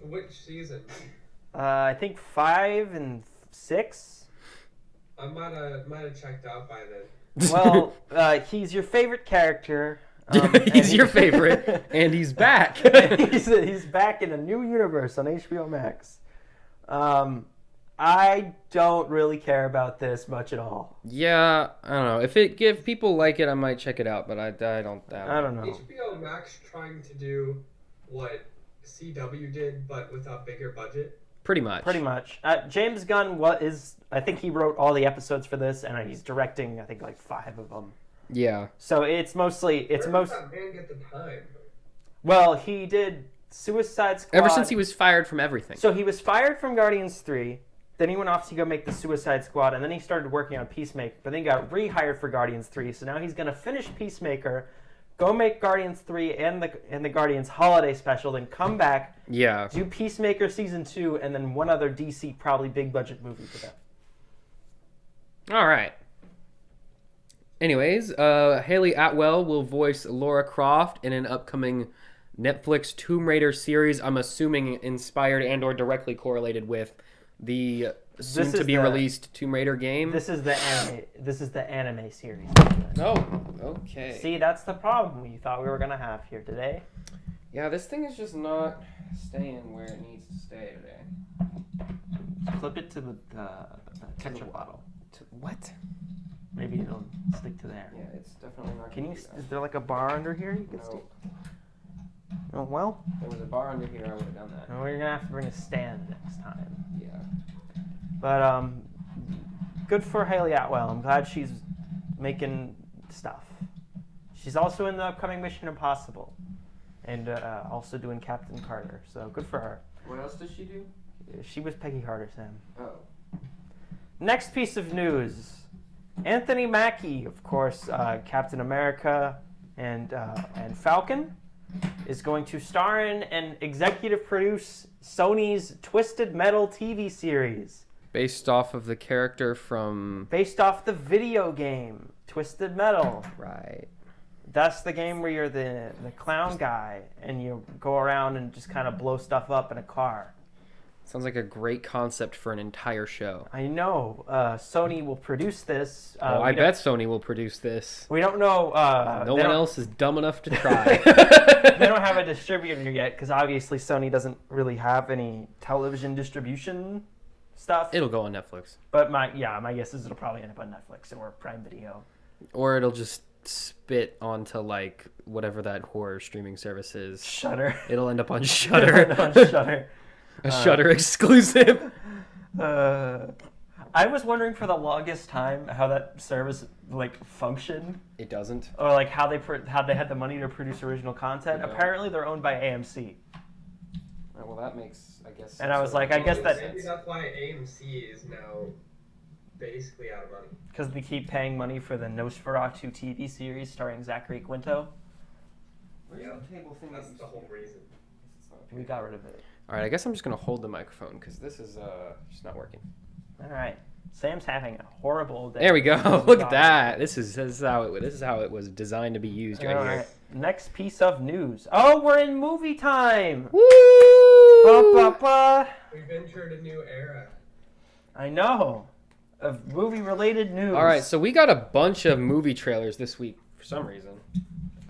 Which season? I think 5 and 6. I might have checked out by then. Well, he's your favorite character. He's your favorite, and he's back. he's back in a new universe on HBO Max. I don't really care about this much at all. Yeah, I don't know. If people like it, I might check it out, but I don't. I don't know. HBO Max trying to do what CW did, but with a bigger budget. Pretty much. James Gunn I think he wrote all the episodes for this, and he's directing, I think, like 5 of them. Yeah. So it's mostly... Where does that man get the time? Well, he did Suicide Squad. Ever since he was fired from everything. So he was fired from Guardians 3, then he went off to go make the Suicide Squad, and then he started working on Peacemaker, but then he got rehired for Guardians 3, so now he's going to finish Peacemaker, go make Guardians 3 and the Guardians Holiday Special, then come back, do Peacemaker Season 2, and then one other DC probably big budget movie for that. All right. Anyways, Hayley Atwell will voice Lara Croft in an upcoming Netflix Tomb Raider series. I'm assuming inspired and or directly correlated with the soon-to-be-released Tomb Raider game. This is the anime series. Oh, okay. See, that's the problem we thought we were going to have here today. Yeah, this thing is just not staying where it needs to stay today. Flip it to the ketchup bottle. What? Maybe it'll stick to there. Yeah, it's definitely not. Can you? Is there like a bar under here you can stick? Oh well. If there was a bar under here, I would have done that. No, you're gonna have to bring a stand next time. Yeah. But good for Hayley Atwell. I'm glad she's making stuff. She's also in the upcoming Mission Impossible, and also doing Captain Carter. So good for her. What else does she do? She was Peggy Carter, Sam. Oh. Next piece of news. Anthony Mackie, of course, Captain America and Falcon, is going to star in and executive produce Sony's Twisted Metal TV series. Based off of the character from... Based off the video game, Twisted Metal. Right. That's the game where you're the clown guy and you go around and just kind of blow stuff up in a car. Sounds like a great concept for an entire show. I know. Sony will produce this. I bet Sony will produce this. We don't know. No one else is dumb enough to try. They don't have a distributor yet because obviously Sony doesn't really have any television distribution stuff. It'll go on Netflix. But my guess is it'll probably end up on Netflix or Prime Video. Or it'll just spit onto like whatever that horror streaming service is. Shudder. It'll end up on Shudder. Shudder. A Shudder exclusive. I was wondering for the longest time how that service like functioned. It doesn't. Or like how they had the money to produce original content. Yeah. Apparently they're owned by AMC. Right, well, that makes, I guess. And I was like, I guess that maybe that's why AMC is now basically out of money. Because they keep paying money for the Nosferatu TV series starring Zachary Quinto. Where's the table thing? That's the whole reason. We got rid of it. All right, I guess I'm just gonna hold the microphone because this is just not working. All right, Sam's having a horrible day. There we go. Look at that. This is how it was designed to be used right All here. right. Next piece of news. Oh, we're in movie time. Woo! Ba, ba, ba. We've entered a new era. I know. Of movie-related news. All right, so we got a bunch of movie trailers this week for some reason,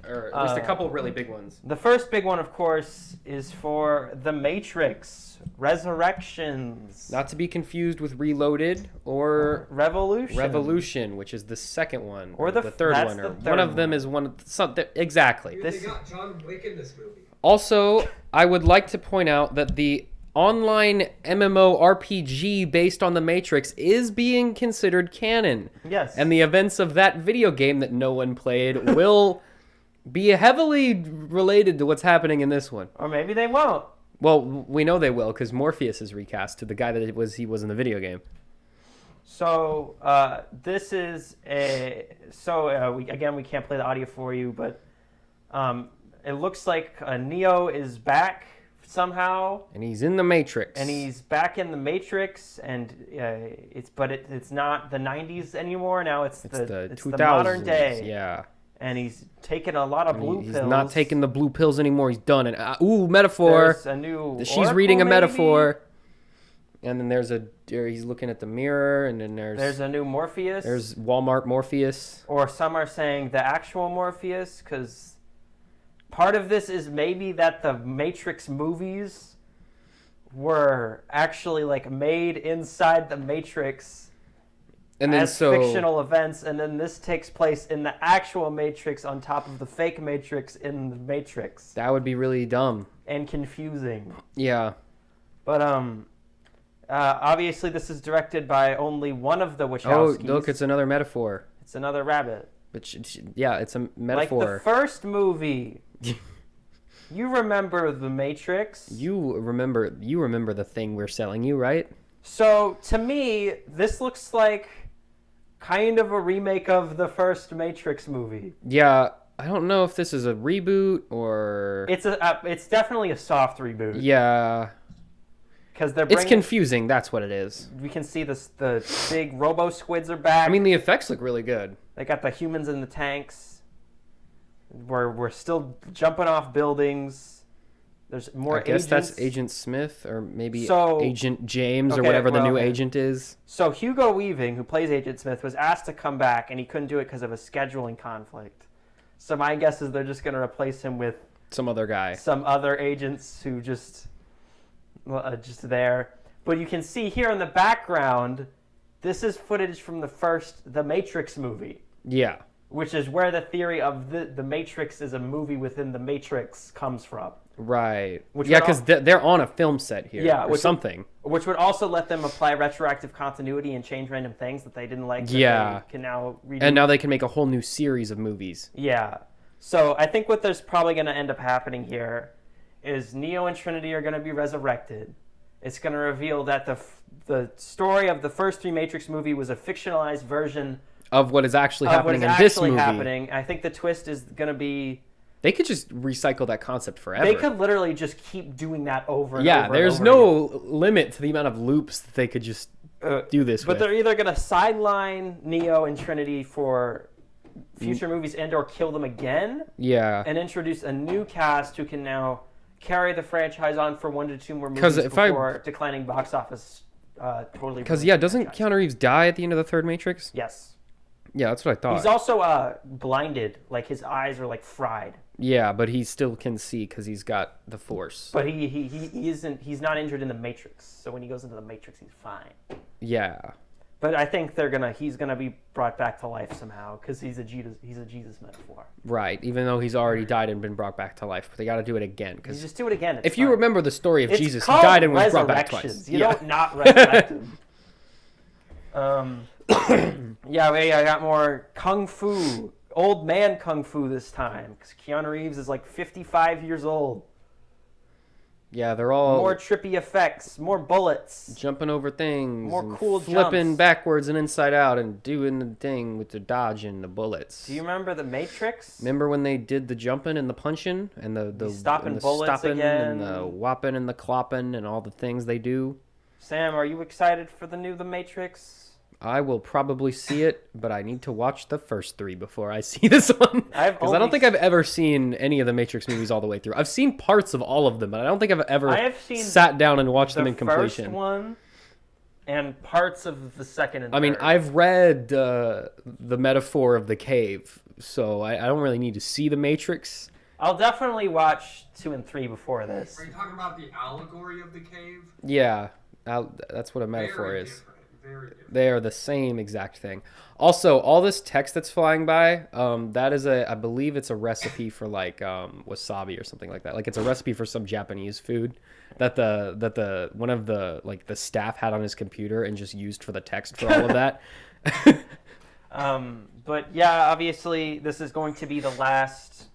or at least a couple really big ones. The first big one, of course, is for The Matrix Resurrections. Not to be confused with Reloaded or Revolution, which is the second one, or the third that's one, the or third one of them is one of something exactly. Dude, they got John Wick in this movie. Also, I would like to point out that the online MMORPG based on The Matrix is being considered canon. Yes. And the events of that video game that no one played will be heavily related to what's happening in this one. Or maybe they won't. Well, we know they will because Morpheus is recast to the guy that he was in the video game. So this is we can't play the audio for you, but it looks like Neo is back somehow. And he's in the Matrix. And he's back in the Matrix, and it's not the 90s anymore. Now it's the 2000s. modern day. Yeah. And he's taking a lot of blue pills. He's not taking the blue pills anymore. He's done it. Metaphor. There's a new She's Oracle, reading a maybe? metaphor. And then he's looking at the mirror, and then there's a new Morpheus. There's Walmart Morpheus. Or some are saying the actual Morpheus, because part of this is maybe that the Matrix movies were actually like made inside the Matrix And then as fictional events, and then this takes place in the actual Matrix on top of the fake Matrix in the Matrix. That would be really dumb. And confusing. Yeah. But obviously this is directed by only one of the Wachowskis. Oh, look, it's another metaphor. It's another rabbit. Yeah, it's a metaphor. Like the first movie. You remember the Matrix. You remember the thing we're selling you, right? So to me, this looks like kind of a remake of the first Matrix movie. Yeah, I don't know if this is a reboot or... It's definitely a soft reboot. Yeah. Because it's confusing, that's what it is. We can see the big robo-squids are back. I mean, the effects look really good. They got the humans in the tanks. We're still jumping off buildings. There's more agents. I guess that's Agent Smith or maybe Agent James or whatever the new agent is. So Hugo Weaving, who plays Agent Smith, was asked to come back, and he couldn't do it because of a scheduling conflict. So my guess is they're just going to replace him with some other guy. Some other agents who just there. But you can see here in the background, this is footage from the Matrix movie. Yeah. Which is where the theory of the Matrix is a movie within the Matrix comes from. Right. Because they're on a film set here. Yeah. Or something. Which would also let them apply retroactive continuity and change random things that they didn't like. Yeah. They can now redo. And now they can make a whole new series of movies. Yeah. So I think what there's probably going to end up happening here is Neo and Trinity are going to be resurrected. It's going to reveal that the story of the first three Matrix movie was a fictionalized version of what is actually happening in this movie. I think the twist is going to be... They could just recycle that concept forever. They could literally just keep doing that over and over. Yeah, there's no limit to the amount of loops that they could just do this with. But they're either going to sideline Neo and Trinity for future movies and or kill them again. Yeah. And introduce a new cast who can now carry the franchise on for 1 to 2 more movies before declining box office totally. Because, yeah, doesn't Keanu Reeves die at the end of the third Matrix? Yes. Yeah, that's what I thought. He's also blinded. Like, his eyes are, like, fried. Yeah, but he still can see because he's got the Force. But he's not injured in the Matrix. So when he goes into the Matrix, he's fine. Yeah. But I think he's gonna be brought back to life somehow because he's a Jesus metaphor. Right, even though he's already died and been brought back to life, but they got to do it again. You just do it again. If you remember the story of Jesus, he died and was brought back twice. You don't not resurrect him. Yeah, I got more kung fu, old man kung fu this time because Keanu Reeves is like 55 years old. Yeah, they're all... More trippy effects, more bullets. Jumping over things. More cool flipping jumps. Backwards and inside out and doing the thing with the dodging the bullets. Do you remember the Matrix? Remember when they did the jumping and the punching? And the stopping and the bullets stopping again. And the whopping and the clopping and all the things they do? Sam, are you excited for the Matrix? I will probably see it, but I need to watch the first 3 before I see this one. Because I don't think I've ever seen any of the Matrix movies all the way through. I've seen parts of all of them, but I don't think I've ever sat down and watched them in completion. The first one and parts of the second and third. I mean, I've read the metaphor of the cave, so I don't really need to see the Matrix. I'll definitely watch 2 and 3 before this. Are you talking about the allegory of the cave? Yeah, that's what a metaphor is. Different. They are the same exact thing. Also, all this text that's flying by, that is I believe it's a recipe for like wasabi or something like that. Like it's a recipe for some Japanese food that the one of the like the staff had on his computer and just used for the text for all of that. But yeah, obviously this is going to be the last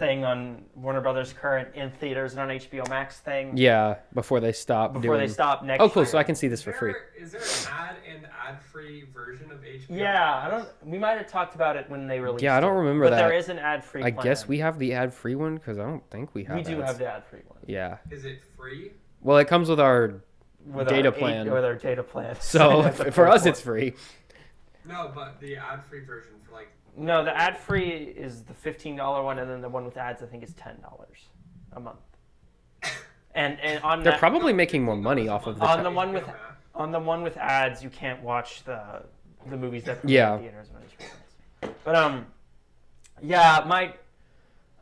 thing on Warner Brothers' current in theaters and on HBO Max thing. Yeah, before they stop next. Oh, cool. year. So I can see this for free. Is there an ad and ad-free version of HBO? Yeah, we might have talked about it when they released. Yeah, I don't remember but that. There is an ad-free. I plan. guess we have the ad-free one because I don't think we have. We do ads. have the ad-free one. Yeah. Is it free? Well, it comes with our data plan. With our data plan. So for us, it's free. No, but the ad-free version for like. No, the ad-free is the $15 one, and then the one with ads I think is $10 a month. And on They're that, probably making more money off of the. on the one with ads, you can't watch the movies that Yeah. in theaters when it's But yeah,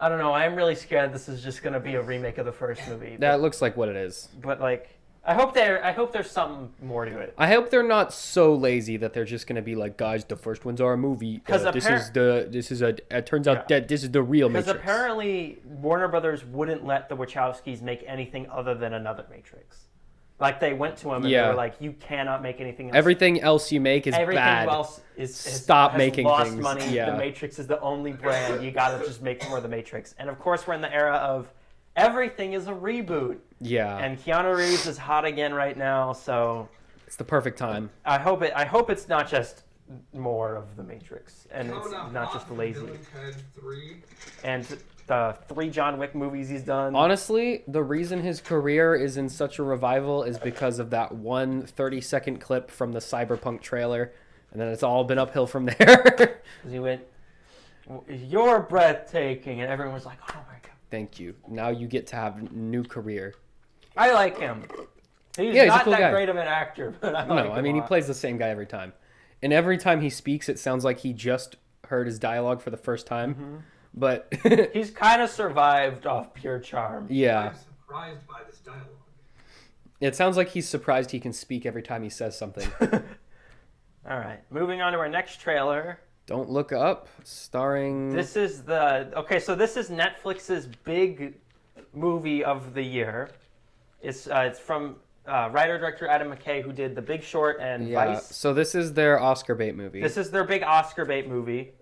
I don't know. I'm really scared this is just gonna be a remake of the first movie. That looks like what it is. But like, I hope there's something more to it. I hope they're not so lazy that they're just gonna be like, guys, the first one's our movie. It turns out that this is the real Because Matrix. apparently Warner Brothers wouldn't let the Wachowskis make anything other than another Matrix. Like they went to him and they were like, "You cannot make anything else. Everything else you make is Everything bad. else Stop has making lost things. money. Yeah. The Matrix is the only brand. You gotta just make more of the Matrix." And of course, we're in the era of everything is a reboot. Yeah. And Keanu Reeves is hot again right now, so It's the perfect time. I hope it's not just more of the Matrix and it's not just lazy. Vigilante 3. And the 3 John Wick movies he's done. Honestly, the reason his career is in such a revival is because of that one 30-second clip from the Cyberpunk trailer, and then it's all been uphill from there. He went, "You're breathtaking," and everyone was like, "Oh my god." Thank you. Now you get to have a new career. I like him. He's Yeah, he's a not cool that guy. great of an actor, but I like No, him I mean, a he lot. plays the same guy every time. And every time he speaks, it sounds like he just heard his dialogue for the first time. Mm-hmm. But, He's kind of survived off pure charm. yeah. I'm surprised by this dialogue. It sounds like he's surprised he can speak every time he says something. All right, moving on to our next trailer. Don't Look Up, starring... This is Netflix's big movie of the year. It's from writer-director Adam McKay, who did The Big Short and Vice. So this is their Oscar bait movie. This is their big Oscar bait movie.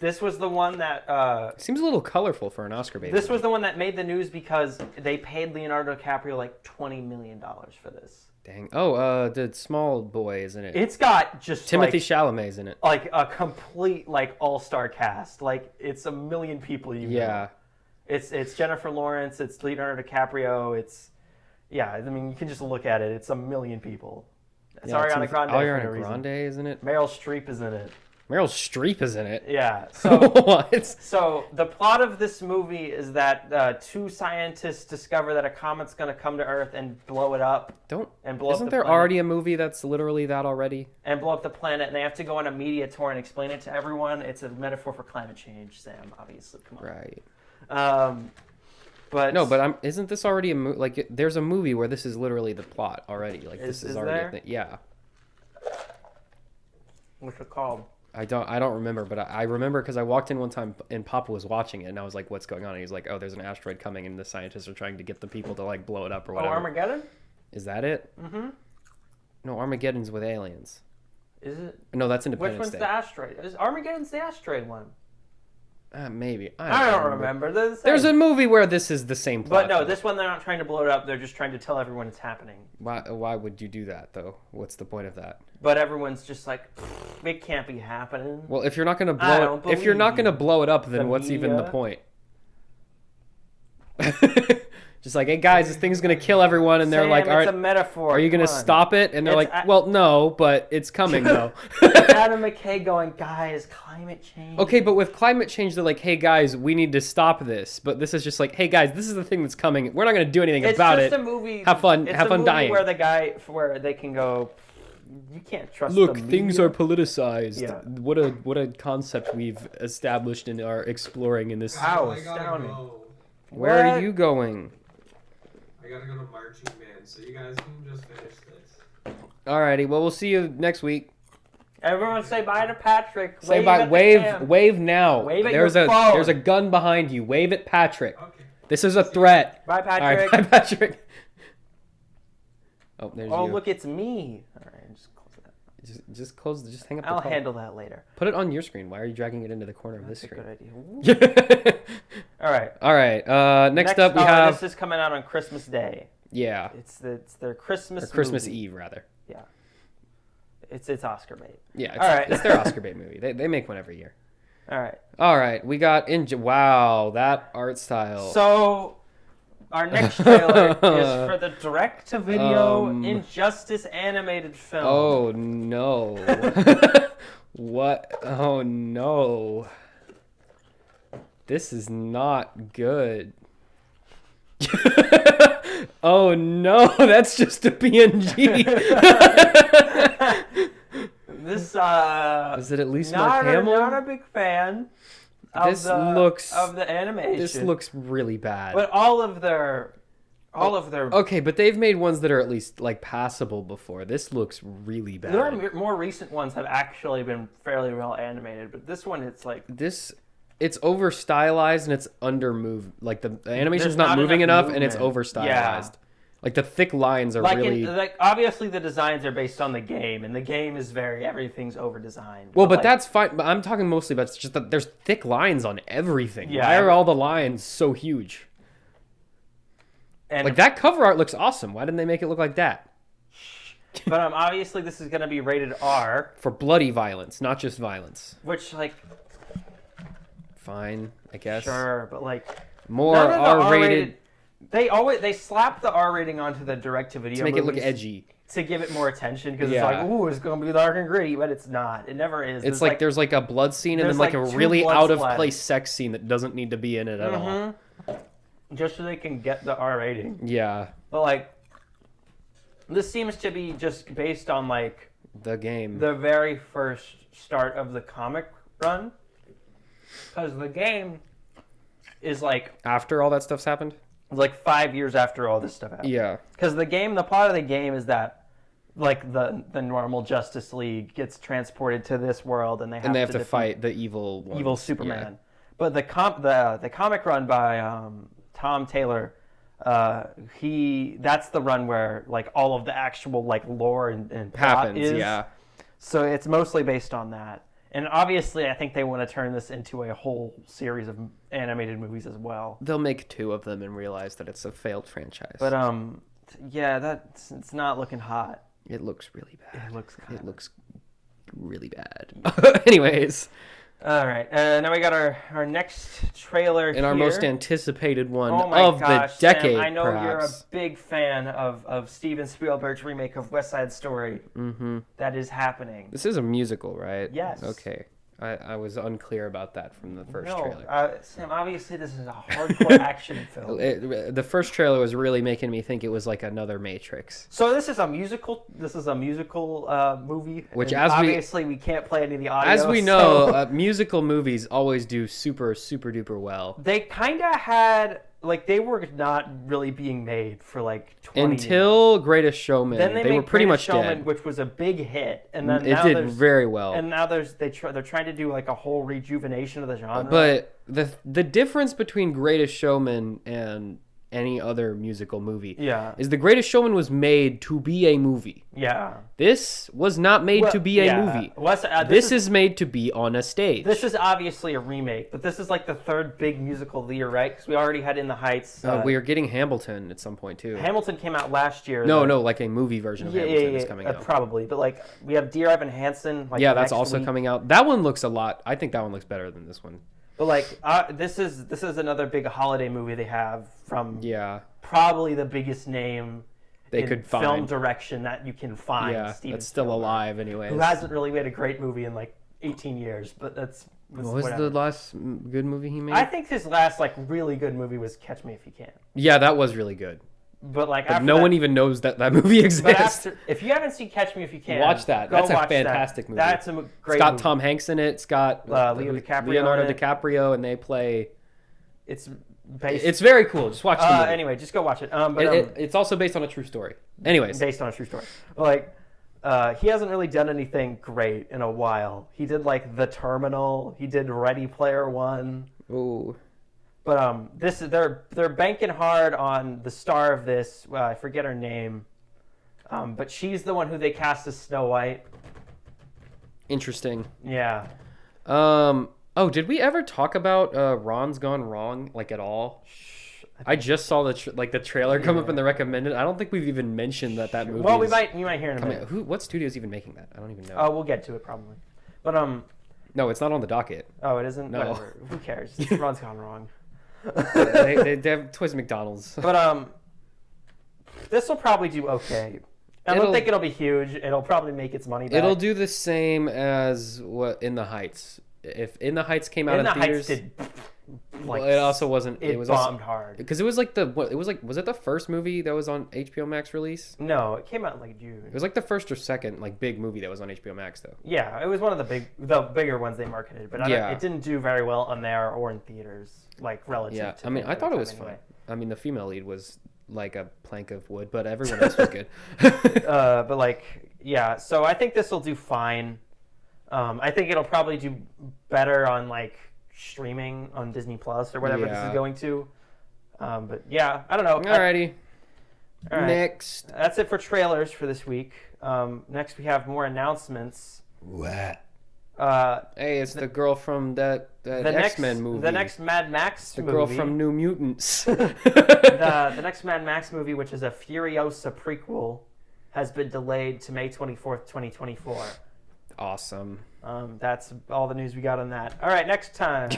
This was the one that... Seems a little colorful for an Oscar bait This movie. was the one that made the news because they paid Leonardo DiCaprio like $20 million for this. Dang. Oh, the small boy, isn't it? It's got just Timothy Chalamet's in it. like a complete like all-star cast. Like it's a million people you know. Yeah. It's Jennifer Lawrence, it's Leonardo DiCaprio, I mean you can just look at it. It's a million people. It's Ariana Grande for no Ariana reason. Grande, isn't it? Meryl Streep is in it. Meryl Streep is in it. Yeah. So What? So the plot of this movie is that 2 scientists discover that a comet's going to come to Earth and blow it up. Isn't there already a movie that's literally that already? And blow up the planet, and they have to go on a media tour and explain it to everyone. It's a metaphor for climate change, Sam. Obviously, come on. Right. But isn't this already a movie? Like, there's a movie where this is literally the plot already. Like, this is already there? a thing. Yeah. What's it called? I don't remember, but I remember because I walked in one time and Papa was watching it, and I was like, "What's going on?" And he's like, "Oh, there's an asteroid coming, and the scientists are trying to get the people to like blow it up or Oh, whatever." Armageddon? Is that it? Mm-hmm. No, Armageddon's with aliens. Is it? No, that's Which Independence one's Day. the asteroid? Is Armageddon's the asteroid one? Maybe. I don't remember. They're the same. There's a movie where this is the same plot. But no, though. this one they're not trying to blow it up. They're just trying to tell everyone it's happening. Why would you do that though? What's the point of that? But everyone's just like, it can't be happening. Well, if you're not gonna I blow don't it, if you're not believe gonna you. blow it up, then The what's even the media. point? Just like, hey guys, this thing's gonna kill everyone, and they're Sam, like, all it's right, a metaphor. are you gonna Come on. stop it? And they're It's like, well, no, but it's coming though. Adam McKay going, guys, climate change. Okay, but with climate change, they're like, hey guys, we need to stop this. But this is just like, hey guys, this is the thing that's coming. We're not gonna do anything It's about just it. a movie. Have fun. It's Have a fun movie dying. where they can go. You can't trust. Look, the things media." are politicized. Yeah. What a concept we've established and are exploring in this. How I gotta astounding. go. Where What? are you going? I gotta go to Marching Man, so you guys can just finish this. Alrighty, well, we'll see you next week. Everyone say bye to Patrick. Say Wave bye. at the Wave. cam. Wave now. Wave at there's your a phone. there's a gun behind you. Wave at Patrick. Okay. This is a threat. Bye, All Patrick. right, bye, Patrick. Oh, there's Oh, you. look, it's me. All right, just close that. Just close. Just hang up. I'll the call. handle that later. Put it on your screen. Why are you dragging it into the corner of this That's a screen? good idea. All right. All right. Next up we have. This is coming out on Christmas Day. Yeah. It's their Christmas. Or Christmas movie. Eve rather. Yeah. It's Oscar bait. Yeah. All right. It's their Oscar bait movie. They make one every year. All right. All right. We got wow, that art style. So our next trailer is for the direct-to-video Injustice animated film. Oh no. What? Oh no. This is not good. Oh no, that's just a PNG. This Is it at least Mark Hamill? Not a big fan of the animation. This looks really bad. But all of their Okay, but they've made ones that are at least like passable before. This looks really bad. Their more recent ones have actually been fairly well animated, but this one it's over stylized and it's under moved. Like the animation's There's not moving enough movement. and it's over stylized. Yeah. Like the thick lines are really obviously the designs are based on the game, and the game is everything's over designed. well, but that's fine. But I'm talking mostly about just that there's thick lines on everything. Yeah. Why are all the lines so huge? and Like that cover art looks awesome. Why didn't they make it look like that? But obviously this is going to be rated R, For bloody violence, not just violence. which Fine, I guess. sure, but More none of the R-rated They slap the R rating onto the direct-to-video to make it look movies edgy. to give it more attention because Yeah. it's ooh, it's gonna be dark and gritty, but it's not. It never is. It's like there's like a blood scene and then there's like a like two really blood out of splatters. place sex scene that doesn't need to be in it at all. just so they can get the R rating. Yeah, But this seems to be just based on the game. the very first start of the comic run, because the game is After all that stuff's happened? 5 years after all this stuff happened. Yeah. Because the part of the game is that the normal Justice League gets transported to this world and they have to defeat fight the evil ones. evil Superman. But the comic run by Tom Taylor, that's the run where all of the actual lore and plot Happens, is. yeah. So it's mostly based on that. And obviously, I think they want to turn this into a whole series of animated movies as well. They'll make 2 of them and realize that it's a failed franchise. But yeah, it's not looking hot. It looks really bad. It looks really bad. Anyways. All right, now we got our next trailer And here. our most anticipated one Oh my of gosh, the decade, Sam, I know perhaps. you're a big fan of Steven Spielberg's remake of West Side Story. Mm-hmm. That is happening. This is a musical, right? Yes. Okay. I was unclear about that from the first trailer. Sam, obviously this is a hardcore action film. The first trailer was really making me think it was like another Matrix. So this is a musical. This is a musical movie. Which, and as obviously we can't play any of the audio. As we know, musical movies always do super duper well. They kind of had they were not really being made for 20 Until Greatest Showman. Then they were made pretty Greatest much Showman, dead. which was a big hit, and then It did very well. And now they're trying to do a whole rejuvenation of the genre. But the difference between Greatest Showman and any other musical movie is The Greatest Showman was made to be a movie. Yeah. This was not made to be a movie. This is made to be on a stage. This is obviously a remake, but this is the third big musical of the year, right? Because we already had In the Heights. We are getting Hamilton at some point too. Hamilton came out last year. No, like a movie version of Hamilton is coming out. Probably, but we have Dear Evan Hansen. Yeah, that's next also week. coming out. That one looks a lot. I think that one looks better than this one. But this is another big holiday movie they have from probably the biggest name they in could find film direction that you can find. Yeah, Steven that's still Spielberg, alive anyways. who hasn't really made a great movie in 18 years, but that's what was the last good movie he made? I think his last really good movie was Catch Me If You Can. Yeah, that was really good. But no one even knows that movie exists. If you haven't seen Catch Me If You Can, watch that. That's a fantastic movie. That's a great. It's got movie. Tom Hanks in it. It's got Leonardo DiCaprio, and they play. It's based. It's very cool. Just watch the movie. Anyway, just go watch it. It's also based on a true story. Anyways, based on a true story. He hasn't really done anything great in a while. He did The Terminal. He did Ready Player One. Ooh. But they're banking hard on the star of this. I forget her name, but she's the one who they cast as Snow White. Interesting. Yeah. Oh, did we ever talk about Ron's Gone Wrong like at all? I just saw the trailer come up in the recommended. I don't think we've even mentioned that movie. Well, we might hear in a minute. What studio's even making that? I don't even know. Oh, we'll get to it probably. But no, it's not on the docket. Oh, it isn't. No. Whatever. Who cares? Ron's Gone Wrong. they have toys at McDonald's. But this will probably do okay. I don't think it'll be huge. It'll probably make its money back. It'll do the same as what In the Heights. If In the Heights came out in theaters, Heights did, like, well, it also wasn't. It was bombed also, hard because it was like was it the first movie that was on HBO Max release? No, it came out in like June. It was like the first or second like big movie that was on HBO Max though. Yeah, it was one of the bigger ones they marketed, but it didn't do very well on there or in theaters, like relative. Yeah, to I mean, I thought it was fun. I mean, the female lead was like a plank of wood, but everyone else was good. But like, yeah, so I think this will do fine. I think it'll probably do better on like streaming on Disney Plus or whatever this is going to. But yeah, I don't know. Alrighty. All right. Next. That's it for trailers for this week. Next we have more announcements. What? Hey, it's the girl from that X-Men movie. The next Mad Max movie. The girl from New Mutants. The next Mad Max movie, which is a Furiosa prequel, has been delayed to May 24th, 2024. Awesome. That's all the news we got on that. All right, next time.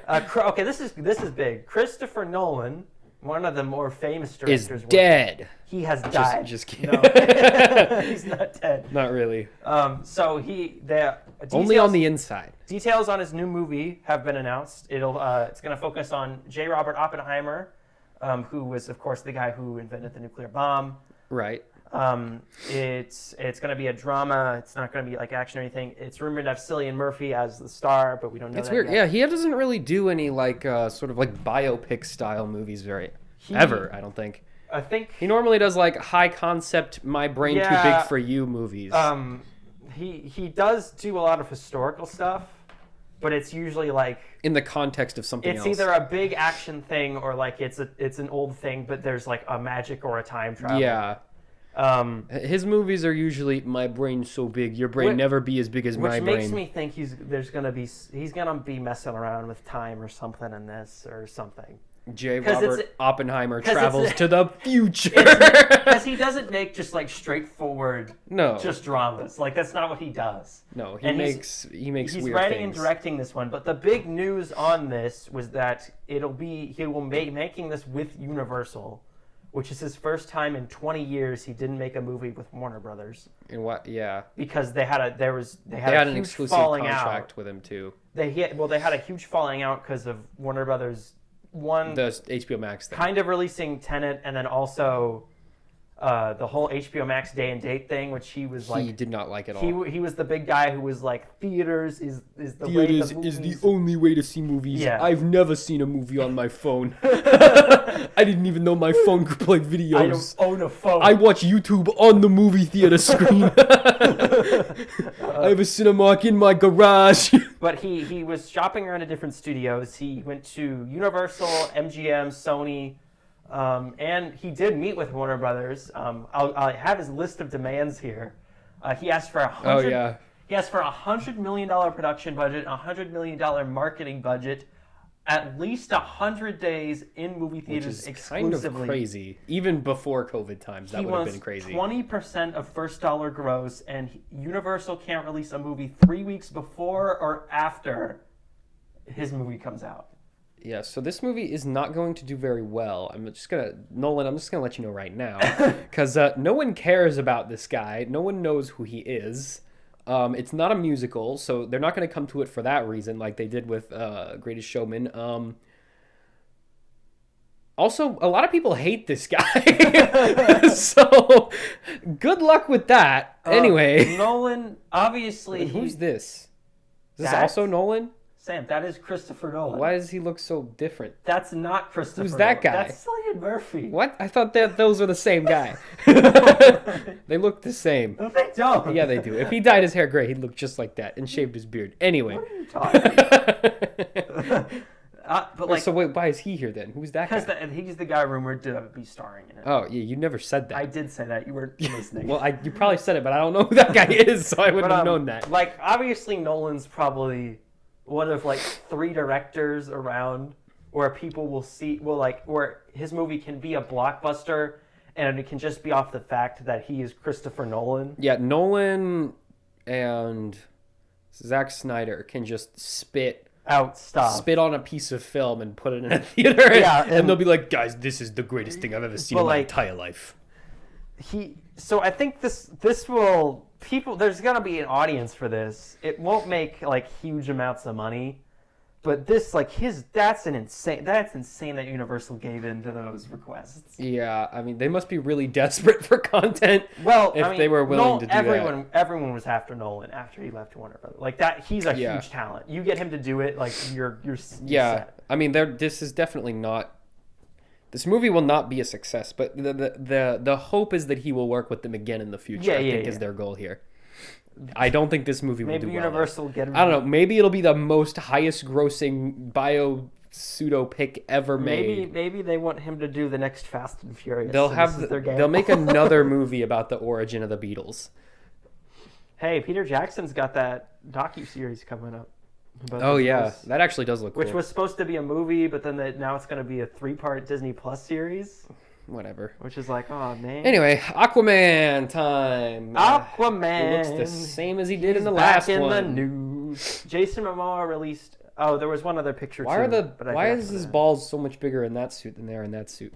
Okay, this is big. Christopher Nolan, one of the more famous directors, is dead. He has died. Just kidding. No. He's not dead. Not really. So only on the inside. Details on his new movie have been announced. It's going to focus on J. Robert Oppenheimer, who was, of course, the guy who invented the nuclear bomb. Right. It's going to be a drama. It's not going to be like action or anything. It's rumored to have Cillian Murphy as the star, but we don't know. It's weird. Yet. Yeah, he doesn't really do any like sort of like biopic style movies ever. I don't think. I think he normally does like high concept, my brain too big for you movies. He does do a lot of historical stuff, but it's usually like in the context of something else. It's either a big action thing or like it's an old thing, but there's like a magic or a time travel. Yeah. His movies are usually my brain's so big, your brain never be as big as my brain. Which makes me think he's gonna be messing around with time or something in this or something. J. Robert Oppenheimer travels to the future. Because he doesn't make just like straightforward, just dramas. Like that's not what he does. No, he makes weird He's writing things. and directing this one, but the big news on this was that he will be making this with Universal, which is his first time in 20 years he didn't make a movie with Warner Brothers. And what? Yeah. Because they had an exclusive contract with him too. They had a huge falling out because of Warner Brothers. The HBO Max thing. Kind of releasing Tenet, and then also the whole HBO Max day and date thing, which he was like... He did not like at all. He was the big guy who was like, theaters is the theaters way is the only way to see movies. Yeah. I've never seen a movie on my phone. I didn't even know my phone could play videos. I don't own a phone. I watch YouTube on the movie theater screen. I have a Cinemark in my garage. But he was shopping around at different studios. He went to Universal, MGM, Sony, and he did meet with Warner Brothers. I'll have his list of demands here. He asked for He asked for $100 million production budget, $100 million marketing budget, at least 100 days in movie theaters exclusively. Kind of crazy. Even before COVID times, that would have been crazy. 20% of first dollar gross, and Universal can't release a movie 3 weeks before or after his movie comes out. Yeah, so this movie is not going to do very well. Nolan, I'm just going to let you know right now. Because no one cares about this guy. No one knows who he is. It's not a musical, so they're not going to come to it for that reason, like they did with Greatest Showman. Also, a lot of people hate this guy, so good luck with that. Anyway, Nolan, obviously, who's this? Is this also Nolan? Sam, that is Christopher Nolan. Why does he look so different? That's not Christopher Who's that guy? That's Cillian Murphy. What? I thought that those were the same guy. They look the same. No, they don't. Yeah, they do. If he dyed his hair gray, he'd look just like that and shaved his beard. Anyway. What are you talking about? But so wait, why is he here then? Who's that guy? Because he's the guy rumored to be starring in it. Oh, yeah, you never said that. I did say that. You weren't listening. Well, you probably said it, but I don't know who that guy is, so I wouldn't have known that. Like, obviously, Nolan's probably one of, like, 3 directors around where people will see, where his movie can be a blockbuster, and it can just be off the fact that he is Christopher Nolan. Yeah, Nolan and Zack Snyder can just spit on a piece of film and put it in a theater, and they'll be like, guys, this is the greatest thing I've ever seen in my entire life. So I think this will, there's gonna be an audience for this. It won't make like huge amounts of money, but this, like, that's insane that Universal gave in to those requests. Yeah, I mean, they must be really desperate for content. Well, if they were willing to do that. Everyone was after Nolan after he left Warner Brothers. Like that, he's a huge talent. You get him to do it, like you're set. I mean, this is definitely not. This movie will not be a success, but the hope is that he will work with them again in the future. I think is their goal here. I don't think this movie will do well. Maybe Universal will get him. I don't know. Maybe it'll be the most highest grossing pseudo pick ever made. Maybe they want him to do the next Fast and Furious. They'll make another movie about the origin of the Beatles. Hey, Peter Jackson's got that docu-series coming up. Oh yeah, that actually does look cool. Which was supposed to be a movie, but then now it's going to be a 3-part Disney Plus series. Whatever. Which is like, oh man. Anyway, Aquaman time. Aquaman. He looks the same as he did in the last one. Back in the news. Jason Momoa released. Oh, there was one other picture too. Why is his balls so much bigger in that suit than they are in that suit?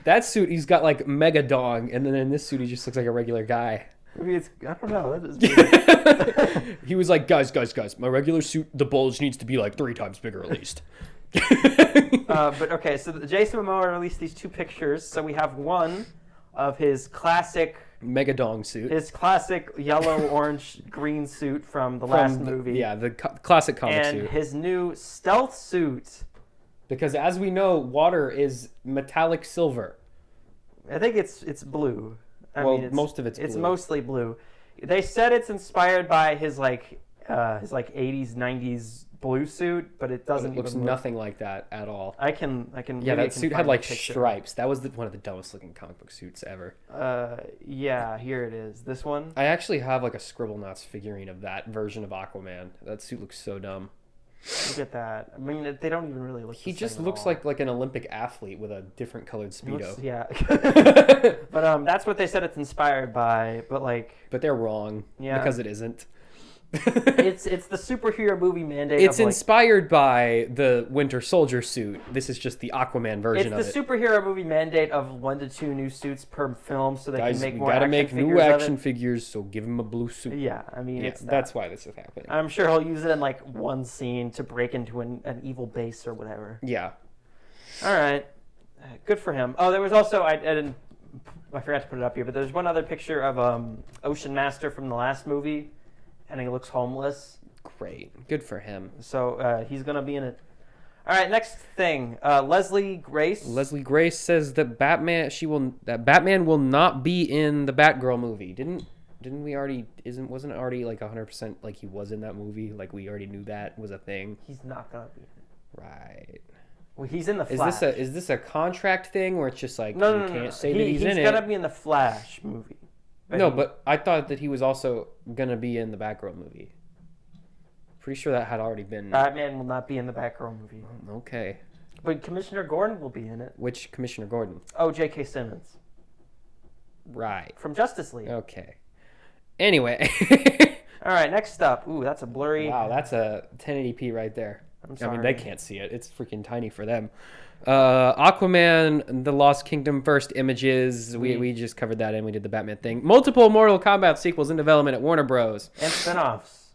That suit, he's got like mega dong, and then in this suit, he just looks like a regular guy. Maybe I don't know. That is He was like, guys, my regular suit, the bulge needs to be like 3 times bigger at least. But okay, so Jason Momoa released these 2 pictures. So we have one of his classic Megadong suit, his classic yellow, orange, green suit from the last movie. Yeah, the classic comic suit. And his new stealth suit. Because as we know, water is metallic silver. I think it's blue. I mean, most of it's blue. It's mostly blue. They said it's inspired by his 80s, 90s blue suit, but it doesn't. It looks nothing like that at all. I can. Yeah, that suit had like stripes. That was one of the dumbest looking comic book suits ever. Yeah, here it is. This one. I actually have like a Scribblenauts figurine of that version of Aquaman. That suit looks so dumb. Look at that. I mean, they don't even really look. He just looks like an Olympic athlete with a different colored Speedo. Yeah. But that's what they said it's inspired by. But they're wrong. Yeah. Because it isn't. It's the superhero movie mandate. It's inspired by the Winter Soldier suit. This is just the Aquaman version of it. It's the superhero movie mandate of 1 to 2 new suits per film, so they can make more action figures. Guys, we gotta make new action figures, so give him a blue suit. Yeah, I mean, that's why this is happening. I'm sure he'll use it in like one scene to break into an evil base or whatever. Yeah. All right, good for him. Oh, there was also I forgot to put it up here, but there's one other picture of Ocean Master from the last movie. And he looks homeless. Great. Good for him. So he's going to be in it. All right, next thing. Leslie Grace. Leslie Grace says that Batman will not be in the Batgirl movie. Didn't we already wasn't it already like 100% like he was in that movie? Like we already knew that was a thing. He's not going to be in it. Right. Well, he's in the Flash. Is this a contract thing where it's just like no, can't say that he's in it? He's going to be in the Flash movie. But I thought that he was also going to be in the Batgirl movie. Pretty sure that had already been... Batman will not be in the Batgirl movie. Okay. But Commissioner Gordon will be in it. Which Commissioner Gordon? Oh, J.K. Simmons. Right. From Justice League. Okay. Anyway. All right, next up. Ooh, that's a blurry... Wow, that's a 1080p right there. I'm sorry. I mean, they can't see it. It's freaking tiny for them. Aquaman, The Lost Kingdom first images. We just covered that and we did the Batman thing. Multiple Mortal Kombat sequels in development at Warner Bros. And spinoffs.